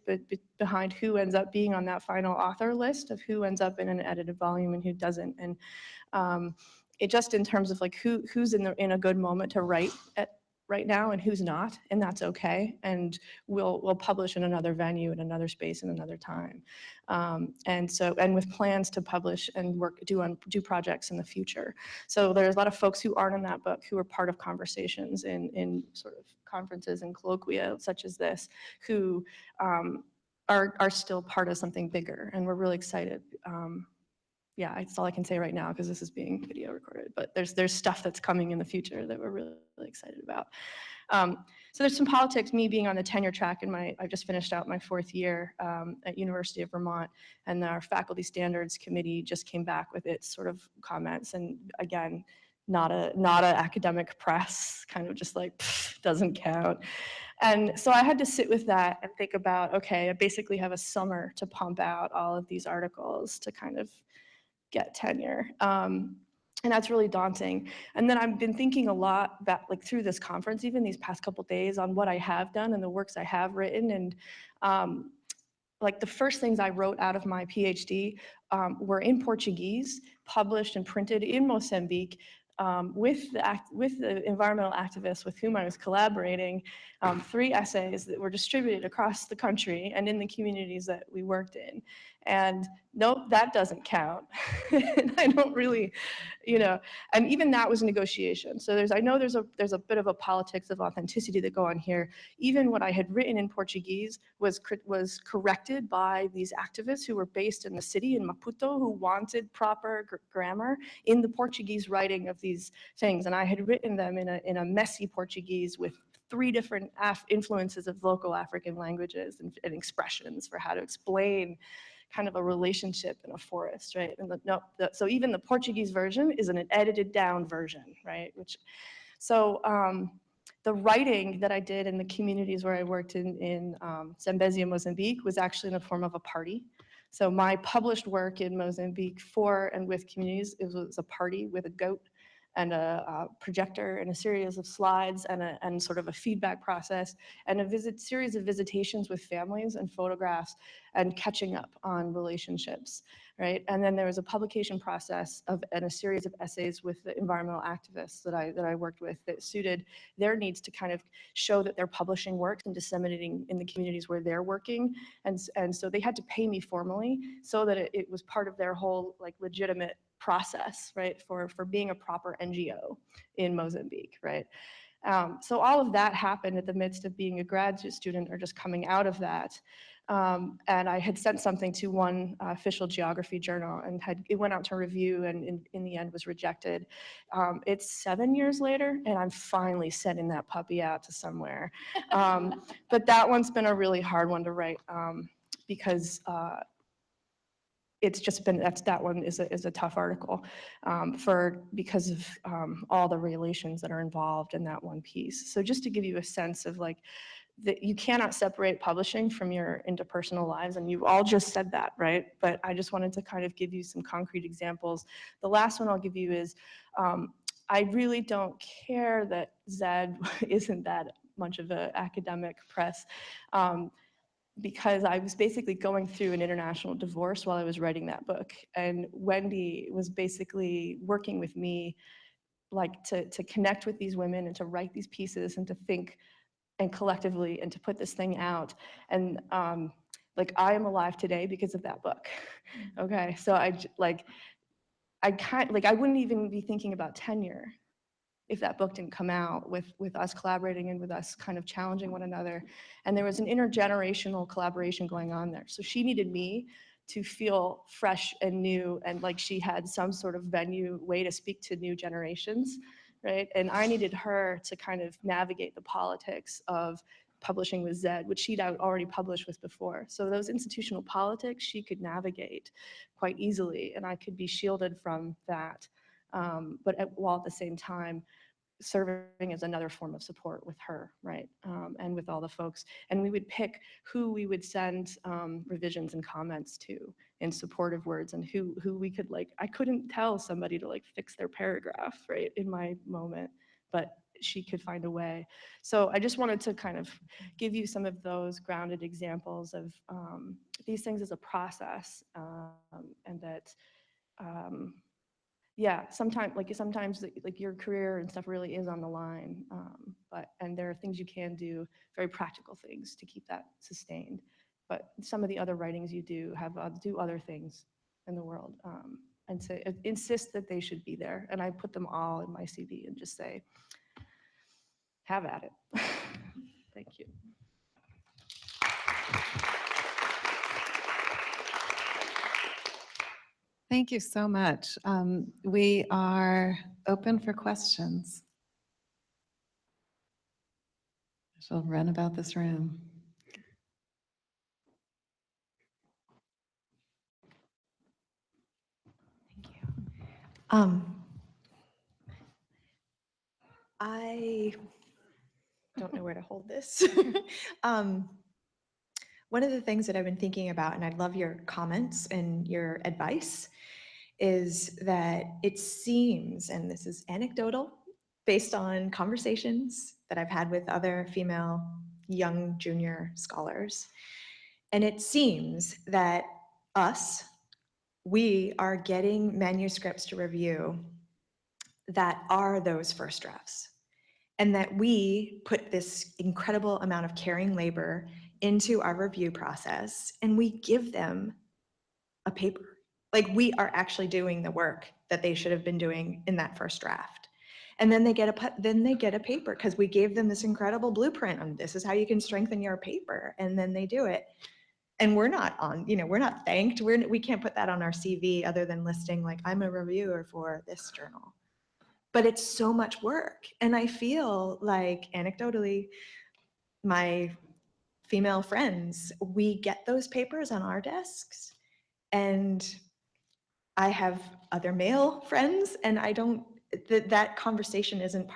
behind who ends up being on that final author list of who ends up in an edited volume and who doesn't. And it just in terms of like who's in a good moment to write right now and who's not, and that's okay. And we'll publish in another venue, in another space, in another time. And with plans to publish and do projects in the future. So there's a lot of folks who aren't in that book who are part of conversations in sort of conferences and colloquia such as this, who are still part of something bigger, and we're really excited. Yeah, that's all I can say right now because this is being video recorded, but there's stuff that's coming in the future that we're really, really excited about. So there's some politics, me being on the tenure track, and I just finished out my 4th year at University of Vermont, and our faculty standards committee just came back with its sort of comments, and again, not a academic press, kind of just like, doesn't count. And so I had to sit with that and think about, okay, I basically have a summer to pump out all of these articles to kind of get tenure. And that's really daunting. And then I've been thinking a lot about, like through this conference, even these past couple days, on what I have done and the works I have written. And like the first things I wrote out of my PhD were in Portuguese, published and printed in Mozambique, with the environmental activists with whom I was collaborating, 3 essays that were distributed across the country and in the communities that we worked in. And nope, that doesn't count. I don't really, you know, and even that was a negotiation. So I know there's a bit of a politics of authenticity that go on here. Even what I had written in Portuguese was corrected by these activists who were based in the city in Maputo, who wanted proper grammar in the Portuguese writing of these things. And I had written them in a messy Portuguese with 3 different influences of local African languages and expressions for how to explain kind of a relationship in a forest, right? And so even the Portuguese version is an edited down version, right? The writing that I did in the communities where I worked in Zambezia, Mozambique, was actually in the form of a party. So my published work in Mozambique for and with communities, it was a party with a goat and a projector and a series of slides and sort of a feedback process and a series of visitations with families and photographs and catching up on relationships, right? And then there was a publication process and a series of essays with the environmental activists that I worked with that suited their needs to kind of show that they're publishing work and disseminating in the communities where they're working. And so they had to pay me formally so that it was part of their whole like legitimate process, right, for being a proper NGO in Mozambique, right? So all of that happened at the midst of being a graduate student or just coming out of that. And I had sent something to one official geography journal and it went out to review and in the end was rejected. It's 7 years later and I'm finally sending that puppy out to somewhere. But that one's been a really hard one to write because it's just been, that one is a tough article because of all the relations that are involved in that one piece. So just to give you a sense of like, that you cannot separate publishing from your interpersonal lives, and you all just said that, right? But I just wanted to kind of give you some concrete examples. The last one I'll give you is, I really don't care that Zed isn't that much of an academic press, because I was basically going through an international divorce while I was writing that book. And Wendy was basically working with me like to connect with these women and to write these pieces and to think and collectively and to put this thing out. And like I am alive today because of that book. Okay, so I wouldn't even be thinking about tenure if that book didn't come out with us collaborating and with us kind of challenging one another. And there was an intergenerational collaboration going on there. So she needed me to feel fresh and new and like she had some sort of way to speak to new generations, right? And I needed her to kind of navigate the politics of publishing with Zed, which she'd already published with before. So those institutional politics she could navigate quite easily and I could be shielded from that. While at the same time serving as another form of support with her, right? And with all the folks. And we would pick who we would send revisions and comments to in supportive words and who we could like, I couldn't tell somebody to like fix their paragraph, right, in my moment, but she could find a way. So I just wanted to kind of give you some of those grounded examples of these things as a process and that yeah, sometimes like your career and stuff really is on the line, and there are things you can do, very practical things to keep that sustained. But some of the other writings you do do other things in the world, and to insist that they should be there. And I put them all in my CV and just say, have at it. Thank you. Thank you so much. We are open for questions. I shall run about this room. I don't know where to hold this. One of the things that I've been thinking about, and I love your comments and your advice, is that it seems, and this is anecdotal, based on conversations that I've had with other female young junior scholars, and it seems that we are getting manuscripts to review that are those first drafts, and that we put this incredible amount of caring labor into our review process, and we give them a paper. Like we are actually doing the work that they should have been doing in that first draft. And then they get a paper because we gave them this incredible blueprint on this is how you can strengthen your paper, and then they do it. And we're not thanked. We can't put that on our CV other than listing like I'm a reviewer for this journal. But it's so much work. And I feel like anecdotally, my female friends, we get those papers on our desks, and I have other male friends, and that conversation isn't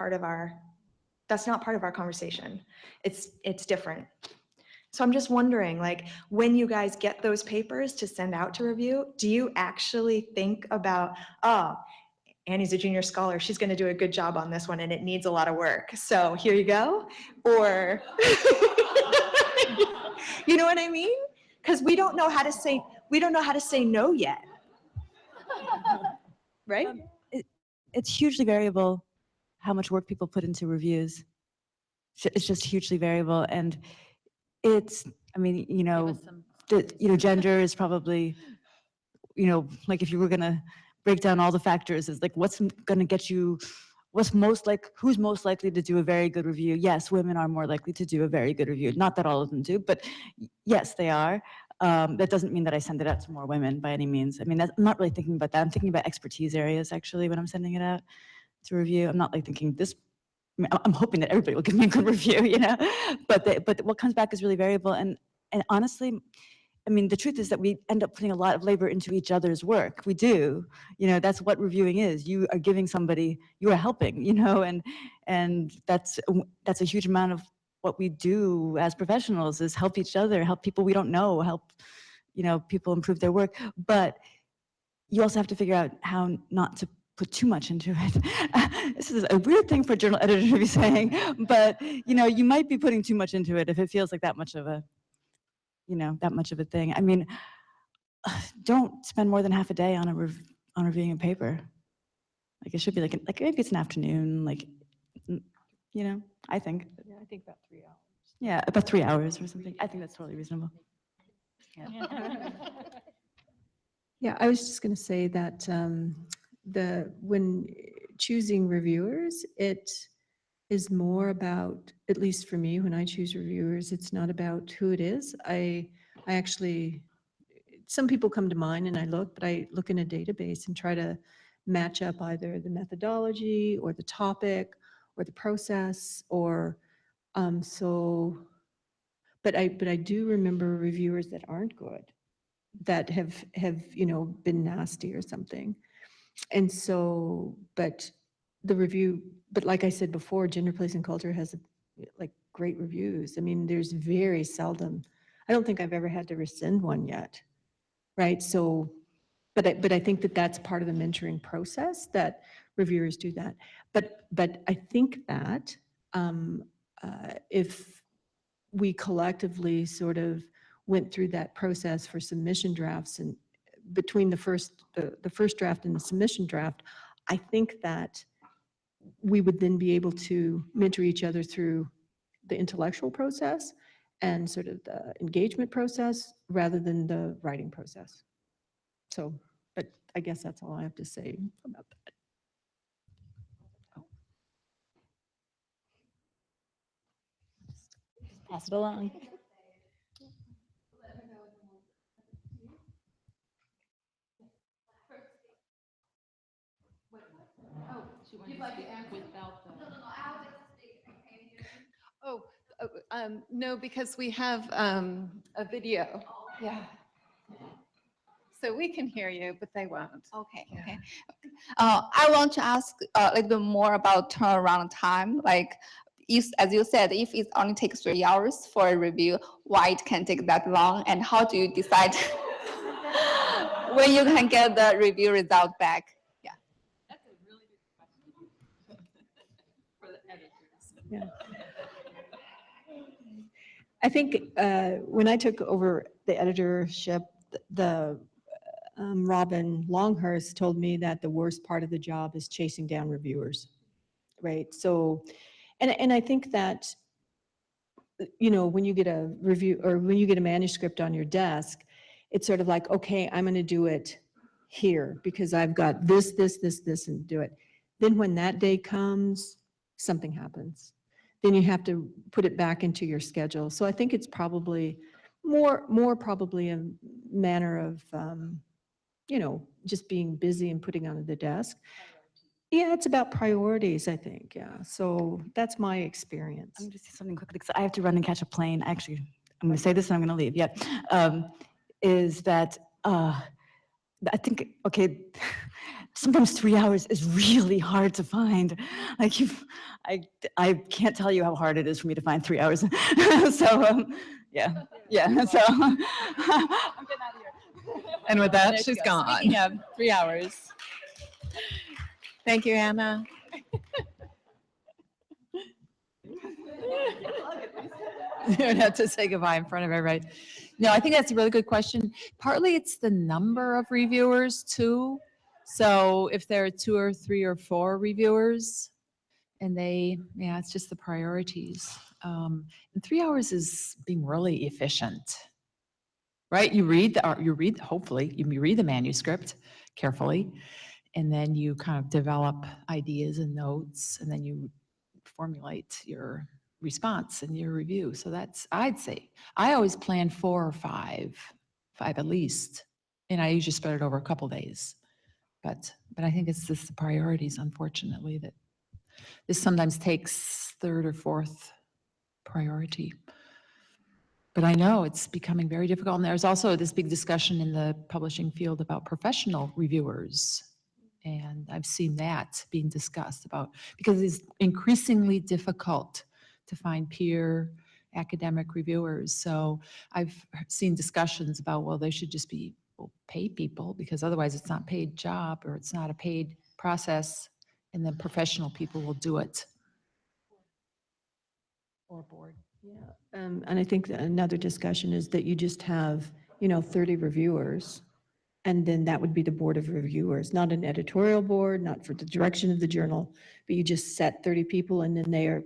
that's not part of our conversation. It's different. So I'm just wondering, like, when you guys get those papers to send out to review, do you actually think about, oh, Annie's a junior scholar. She's going to do a good job on this one and it needs a lot of work. So here you go. Or, you know what I mean? Because we don't know how to say no yet. Right? It's hugely variable how much work people put into reviews. It's just hugely variable. And it's, I mean, gender is probably, like if you were gonna break down all the factors, is like what's gonna get you, who's most likely to do a very good review? Yes, women are more likely to do a very good review. Not that all of them do, but yes, they are. That doesn't mean that I send it out to more women by any means. I mean, I'm not really thinking about that. I'm thinking about expertise areas actually when I'm sending it out to review. I'm not like thinking this. I'm hoping that everybody will give me a good review, But what comes back is really variable. And honestly, I mean, the truth is that we end up putting a lot of labor into each other's work. We do, that's what reviewing is. You are giving somebody, you are helping, and that's a huge amount of what we do as professionals is help each other, help people we don't know, help, people improve their work. But you also have to figure out how not to put too much into it. This is a weird thing for a journal editor to be saying, but, you might be putting too much into it if it feels like that much of a thing. I mean, don't spend more than half a day on reviewing a paper. Like it should be like maybe it's an afternoon, I think. Yeah, I think about 3 hours. Yeah, about 3 hours or something. I think that's totally reasonable. Yeah. Yeah, I was just going to say that when choosing reviewers, it is more about, at least for me, when I choose reviewers, it's not about who it is. I actually, some people come to mind and I look, but I look in a database and try to match up either the methodology or the topic or the process or but I do remember reviewers that aren't good, that have been nasty or something. And so, but like I said before, Gender, Place, and Culture has like great reviews. I mean, there's very seldom, I don't think I've ever had to rescind one yet, right? So, but I think that that's part of the mentoring process, that reviewers do that. But I think that if we collectively sort of went through that process for submission drafts, and between the first draft and the submission draft, I think that we would then be able to mentor each other through the intellectual process and sort of the engagement process rather than the writing process. So, but I guess that's all I have to say about that. Pass it along. No, because we have a video. Yeah. So we can hear you, but they won't. Okay, Yeah. okay. I want to ask a little bit more about turnaround time. Like, as you said, if it only takes 3 hours for a review, why it can take that long? And how do you decide when you can get the review result back? Yeah. That's a really good question for the editors. Yeah. I think when I took over the editorship, Robin Longhurst told me that the worst part of the job is chasing down reviewers, right? So, and I think that, when you get a review or when you get a manuscript on your desk, it's sort of like, okay, I'm going to do it here because I've got this, and do it. Then when that day comes, something happens. Then you have to put it back into your schedule. So I think it's probably more probably a manner of, just being busy and putting on the desk. Yeah, it's about priorities, I think. Yeah. So that's my experience. I'm going to say something quickly because I have to run and catch a plane. Actually, I'm going to say this and I'm going to leave. Yeah. Is that I think, okay, sometimes 3 hours is really hard to find. Like I can't tell you how hard it is for me to find 3 hours. So yeah. So I'm getting out of here. And with that, she's gone. Yeah, 3 hours. Thank you, Anna. You don't have to say goodbye in front of everybody. No, I think that's a really good question. Partly it's the number of reviewers too. So if there are 2 or 3 or 4 reviewers and yeah, it's just the priorities. And 3 hours is being really efficient, right? Hopefully, you read the manuscript carefully, and then you kind of develop ideas and notes, and then you formulate your response and your review. So I'd say, I always plan 4 or 5 at least, and I usually spread it over a couple days. But I think it's just the priorities, unfortunately, that this sometimes takes 3rd or 4th priority. But I know it's becoming very difficult. And there's also this big discussion in the publishing field about professional reviewers. And I've seen that being discussed because it's increasingly difficult to find peer academic reviewers. So I've seen discussions about, well, they should just pay people, because otherwise it's not a paid job or it's not a paid process, and then professional people will do it. Or board. Yeah, and I think that another discussion is that you just have, 30 reviewers, and then that would be the board of reviewers, not an editorial board, not for the direction of the journal, but you just set 30 people, and then they're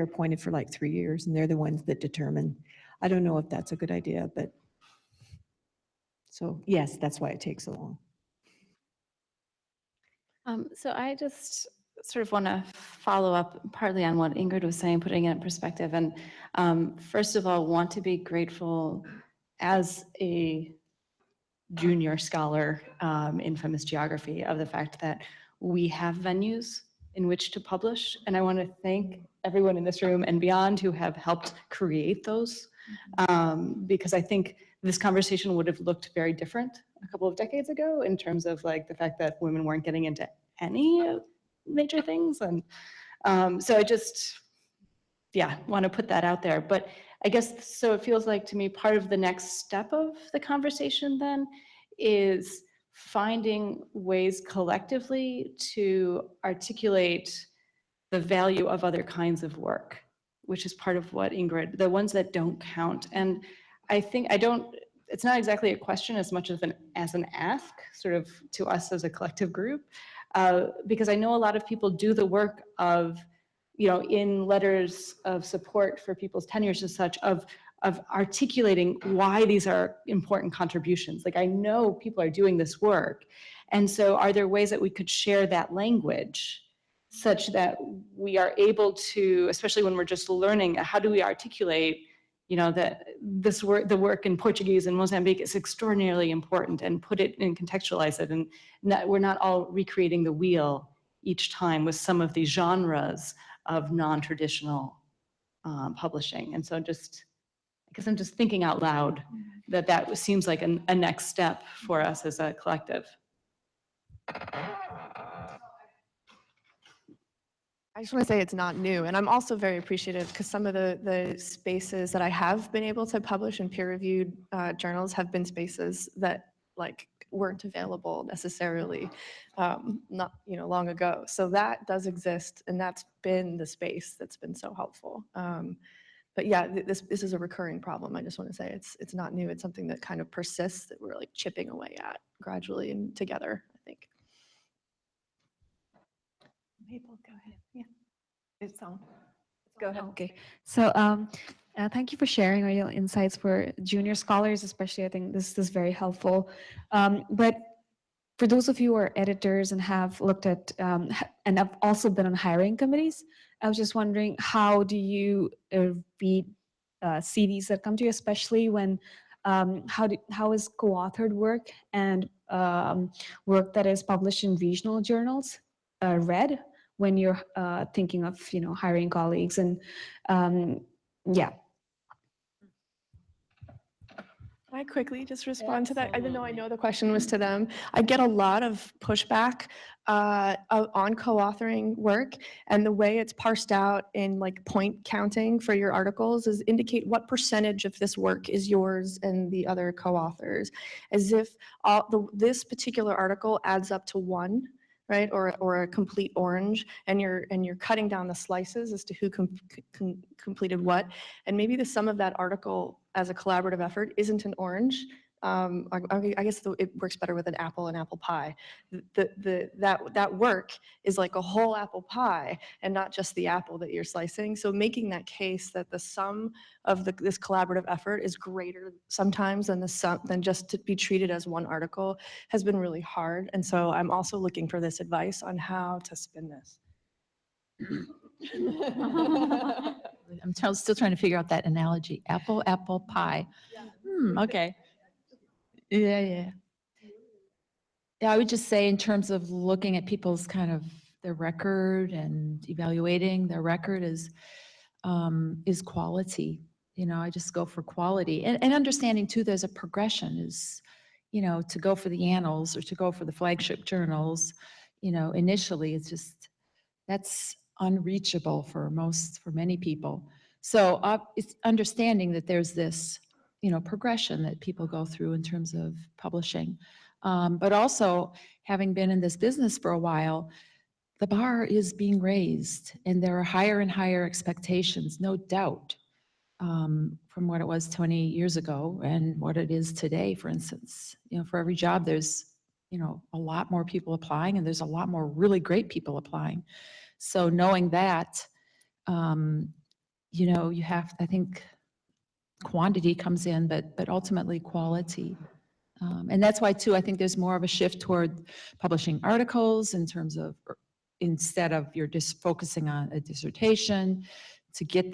appointed for like 3 years, and they're the ones that determine. I don't know if that's a good idea, but so yes, that's why it takes so long. So I just sort of want to follow up partly on what Ingrid was saying, putting it in perspective. And first of all, want to be grateful as a junior scholar in feminist geography of the fact that we have venues in which to publish. And I want to thank everyone in this room and beyond who have helped create those, because I think this conversation would have looked very different a couple of decades ago in terms of like the fact that women weren't getting into any major things. And so I just, want to put that out there. But I guess, so it feels like to me, part of the next step of the conversation then is finding ways collectively to articulate the value of other kinds of work, which is part of what Ingrid, the ones that don't count. And I think it's not exactly a question as much as an ask sort of to us as a collective group, because I know a lot of people do the work of, in letters of support for people's tenures and such, of articulating why these are important contributions. Like, I know people are doing this work. And so are there ways that we could share that language such that we are able to, especially when we're just learning, how do we articulate, that this work, the work in Portuguese in Mozambique is extraordinarily important, and put it and contextualize it. And we're not all recreating the wheel each time with some of these genres of non-traditional publishing. And so I guess I'm just thinking out loud that seems like a next step for us as a collective. I just want to say it's not new. And I'm also very appreciative because some of the spaces that I have been able to publish in peer-reviewed journals have been spaces that weren't available necessarily not long ago. So that does exist, and that's been the space that's been so helpful. But yeah, this is a recurring problem. I just want to say it's not new. It's something that kind of persists, that we're chipping away at gradually and together, I think. Maple, go ahead. Yeah, it's on. Go ahead. Okay, so thank you for sharing all your insights for junior scholars, especially. I think this is very helpful. But for those of you who are editors and have looked at and have also been on hiring committees, I was just wondering, how do you read CVs that come to you, especially when how is co-authored work and work that is published in regional journals read when you're thinking of hiring colleagues? And yeah. Can I quickly just respond to that? Even though I know the question was to them, I get a lot of pushback on co-authoring work, and the way it's parsed out in point counting for your articles is indicate what percentage of this work is yours and the other co-authors, as if this particular article adds up to 1. right? Or a complete orange, and you're cutting down the slices as to who completed what. And maybe the sum of that article as a collaborative effort isn't an orange. I guess it works better with an apple pie. That work is like a whole apple pie and not just the apple that you're slicing. So making that case that the sum of this collaborative effort is greater sometimes than just to be treated as one article has been really hard. And so I'm also looking for this advice on how to spin this. I'm still trying to figure out that analogy. Apple, apple pie. Okay. Yeah. Yeah, I would just say in terms of looking at people's kind of their record and evaluating their record is quality. I just go for quality and understanding too, there's a progression is, to go for the annals or to go for the flagship journals, initially it's just, that's unreachable for many people. So it's understanding that there's this, progression that people go through in terms of publishing. But also having been in this business for a while, the bar is being raised and there are higher and higher expectations, no doubt, from what it was 20 years ago and what it is today, for instance. For every job, there's, a lot more people applying and there's a lot more really great people applying. So knowing that, you have, I think, quantity comes in, but ultimately quality. And that's why too, I think there's more of a shift toward publishing articles in terms of, instead of you're just focusing on a dissertation, to get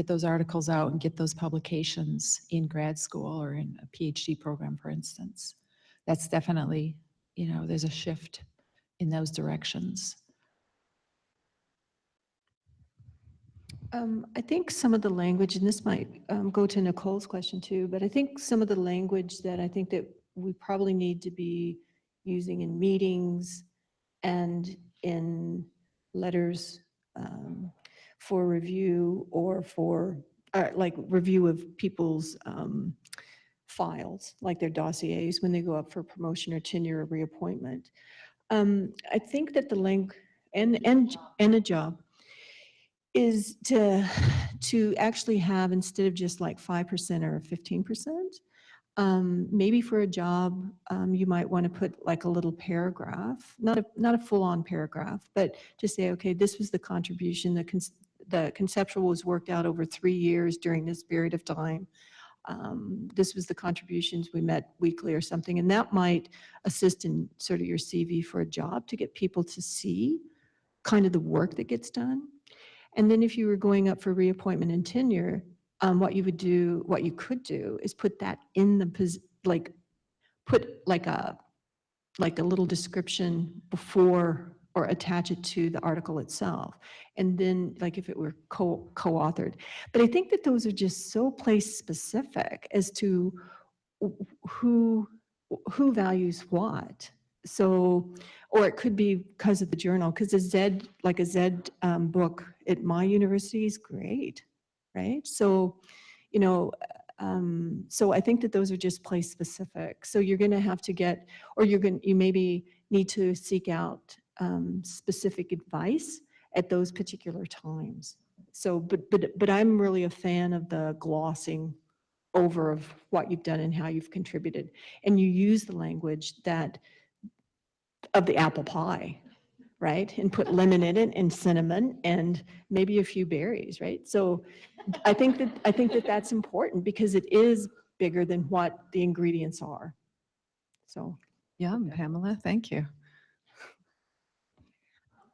those articles out and get those publications in grad school or in a PhD program, for instance. That's definitely, there's a shift in those directions. I think some of the language, and this might go to Nicole's question too, but I think some of the language that I think that we probably need to be using in meetings and in letters for review or for like review of people's files, like their dossiers when they go up for promotion or tenure or reappointment. I think that the language and a job is to actually have, instead of just like 5% or 15%, maybe for a job, you might want to put like a little paragraph, not a full-on paragraph, but to say, okay, this was the contribution, the conceptual was worked out over 3 years during this period of time. This was the contributions, we met weekly or something, and that might assist in sort of your CV for a job to get people to see kind of the work that gets done. And then if you were going up for reappointment and tenure, what you could do is put that in the, put like a little description before or attach it to the article itself. And then like if it were co-authored. But I think that those are just so place specific as to who values what. So, or it could be because of the journal, because a Z book at my university is great, right? So, so I think that those are just place specific. So you're going to have to get, or you maybe need to seek out specific advice at those particular times. So, but I'm really a fan of the glossing over of what you've done and how you've contributed, and you use the language of the apple pie, right? And put lemon in it and cinnamon and maybe a few berries, right? So I think that that's important because it is bigger than what the ingredients are. So. Yeah, Pamela, thank you.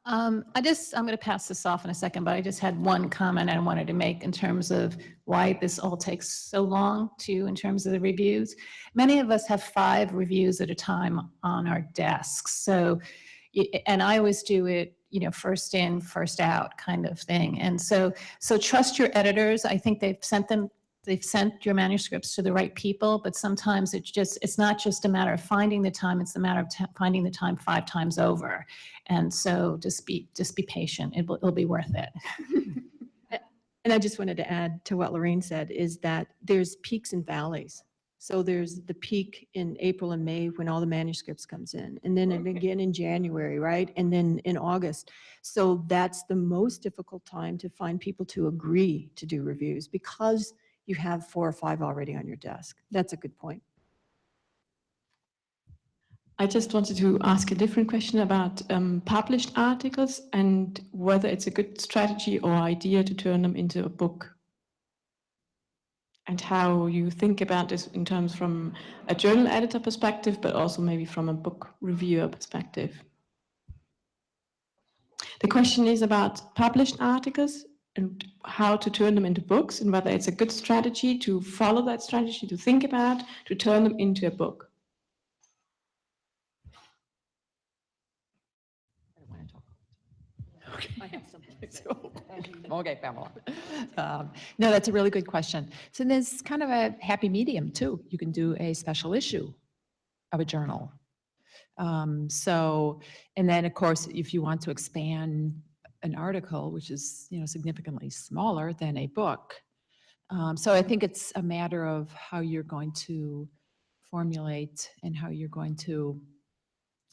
I'm going to pass this off in a second, but I just had one comment I wanted to make in terms of why this all takes so long too, in terms of the reviews. Many of us have 5 reviews at a time on our desks. So, and I always do it, first in, first out kind of thing. And so trust your editors. I think they've sent your manuscripts to the right people, but sometimes it's not just a matter of finding the time, it's a matter of finding the time 5 times over. And so just be patient. It'll be worth it. And I just wanted to add to what Lorraine said is that there's peaks and valleys. So there's the peak in April and May when all the manuscripts comes in, and then again in January, right? And then in August. So that's the most difficult time to find people to agree to do reviews because you have 4 or 5 already on your desk. That's a good point. I just wanted to ask a different question about published articles and whether it's a good strategy or idea to turn them into a book. And how you think about this in terms from a journal editor perspective, but also maybe from a book reviewer perspective. The question is about published articles and how to turn them into books, and whether it's a good strategy to follow that strategy, to think about, to turn them into a book. Okay, Pamela. No, that's a really good question. So there's kind of a happy medium too. You can do a special issue of a journal. And then of course, if you want to expand an article, which is, significantly smaller than a book. So I think it's a matter of how you're going to formulate and how you're going to,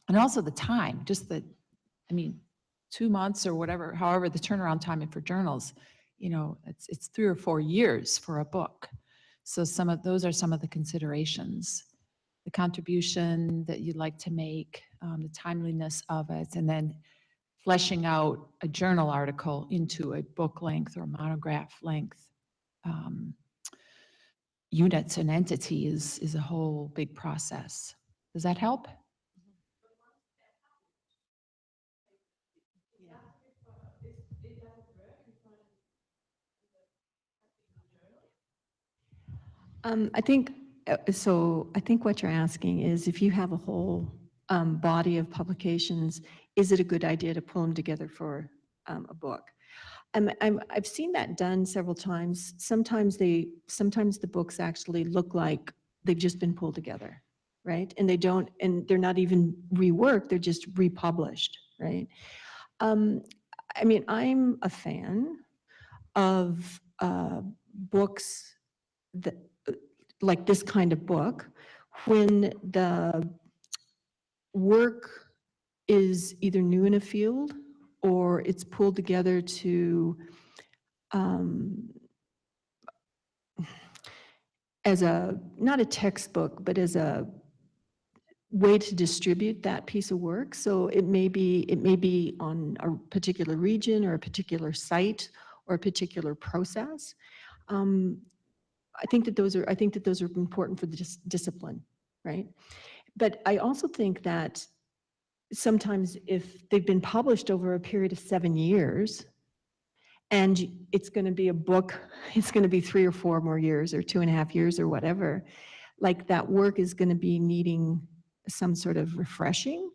and also the time, 2 months or whatever, however the turnaround time for journals, it's 3 or 4 years for a book. So those are some of the considerations, the contribution that you'd like to make, the timeliness of it, and then fleshing out a journal article into a book length or monograph length units and entity is a whole big process. Does that help? I think what you're asking is if you have a whole body of publications, is it a good idea to pull them together for a book? I've seen that done several times. Sometimes the books actually look like they've just been pulled together, right? And they're not even reworked, they're just republished, right? I'm a fan of books that, like this kind of book, when the work is either new in a field or it's pulled together to as not a textbook, but as a way to distribute that piece of work. So it may be on a particular region or a particular site or a particular process. I think that those are important for the discipline, right? But I also think that sometimes if they've been published over a period of 7 years, and it's going to be a book, it's going to be 3 or 4 more years or 2.5 years or whatever, like that work is going to be needing some sort of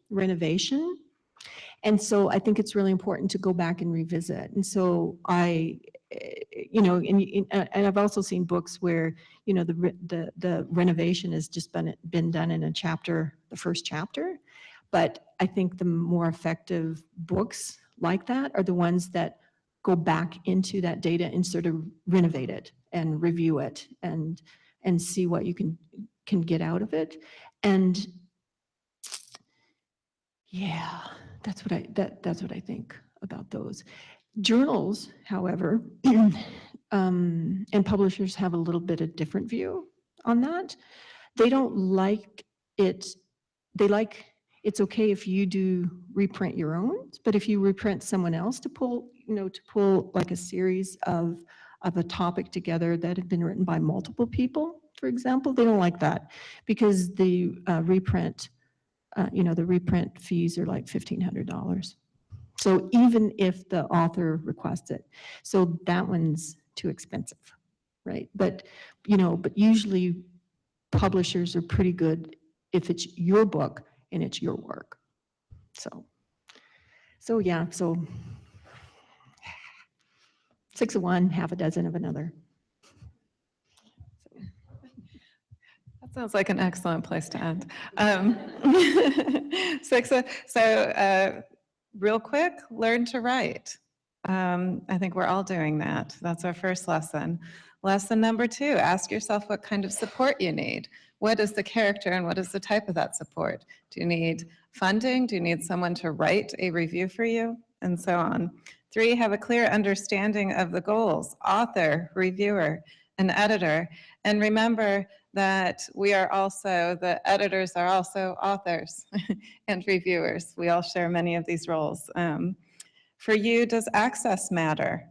renovation. And so I think it's really important to go back and revisit. And so and I've also seen books where, the renovation has just been done in the first chapter. But I think the more effective books like that are the ones that go back into that data and sort of renovate it and review it and see what you can get out of it. And yeah, that's what I think about those. Journals, however, and publishers have a little bit of different view on that. They don't like it. It's okay if you do reprint your own, but if you reprint someone else to pull like a series of a topic together that have been written by multiple people, for example, they don't like that because the reprint fees are like $1,500. So even if the author requests it, so that one's too expensive, right? But usually publishers are pretty good if it's your book and it's your work. So yeah, so 6 of one, half a dozen of another. That sounds like an excellent place to end. Real quick, learn to write. I think we're all doing that. That's our first lesson. Lesson number 2, ask yourself what kind of support you need. What is the character and what is the type of that support? Do you need funding? Do you need someone to write a review for you? And so on. 3, have a clear understanding of the goals, author, reviewer, and editor. And remember that we are also, the editors are also authors and reviewers. We all share many of these roles. For you, does access matter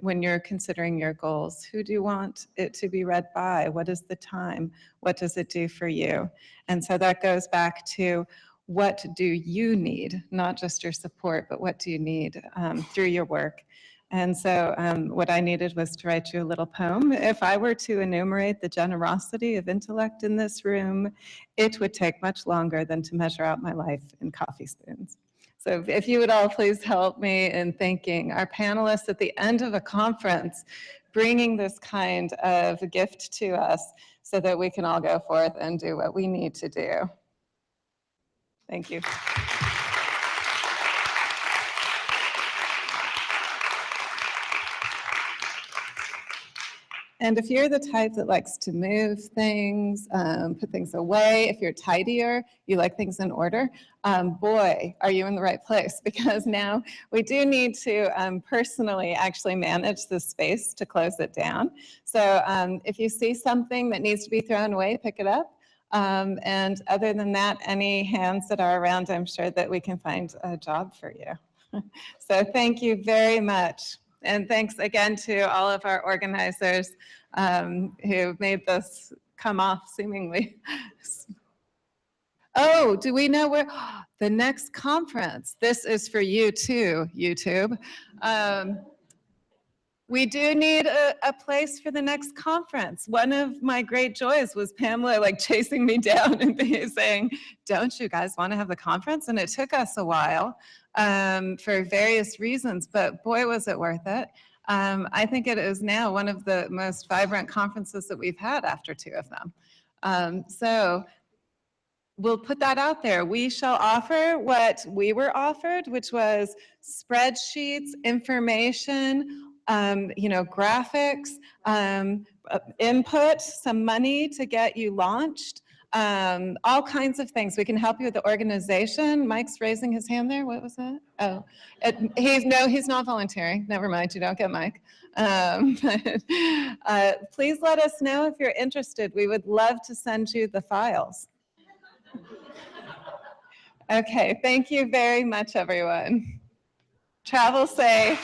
when you're considering your goals? Who do you want it to be read by? What is the time? What does it do for you? And so that goes back to, what do you need? Not just your support, but what do you need through your work? And so what I needed was to write you a little poem. If I were to enumerate the generosity of intellect in this room, it would take much longer than to measure out my life in coffee spoons. So if you would all please help me in thanking our panelists at the end of a conference, bringing this kind of gift to us so that we can all go forth and do what we need to do. Thank you. And if you're the type that likes to move things, put things away, if you're tidier, you like things in order, boy, are you in the right place, because now we do need to personally actually manage the space to close it down. So if you see something that needs to be thrown away, pick it up. And other than that, any hands that are around, I'm sure that we can find a job for you. So thank you very much. And thanks again to all of our organizers who made this come off seemingly. Oh, do we know where? The next conference. This is for you too, YouTube. We do need a place for the next conference. One of my great joys was Pamela like chasing me down and saying, don't you guys want to have the conference? And it took us a while for various reasons, but boy, was it worth it. I think it is now one of the most vibrant conferences that we've had after 2 of them. So we'll put that out there. We shall offer what we were offered, which was spreadsheets, information, graphics, input, some money to get you launched, all kinds of things. We can help you with the organization. Mike's raising his hand there. What was that? Oh, he's not volunteering. Never mind, you don't get Mike. Please let us know if you're interested. We would love to send you the files. Okay, thank you very much, everyone. Travel safe.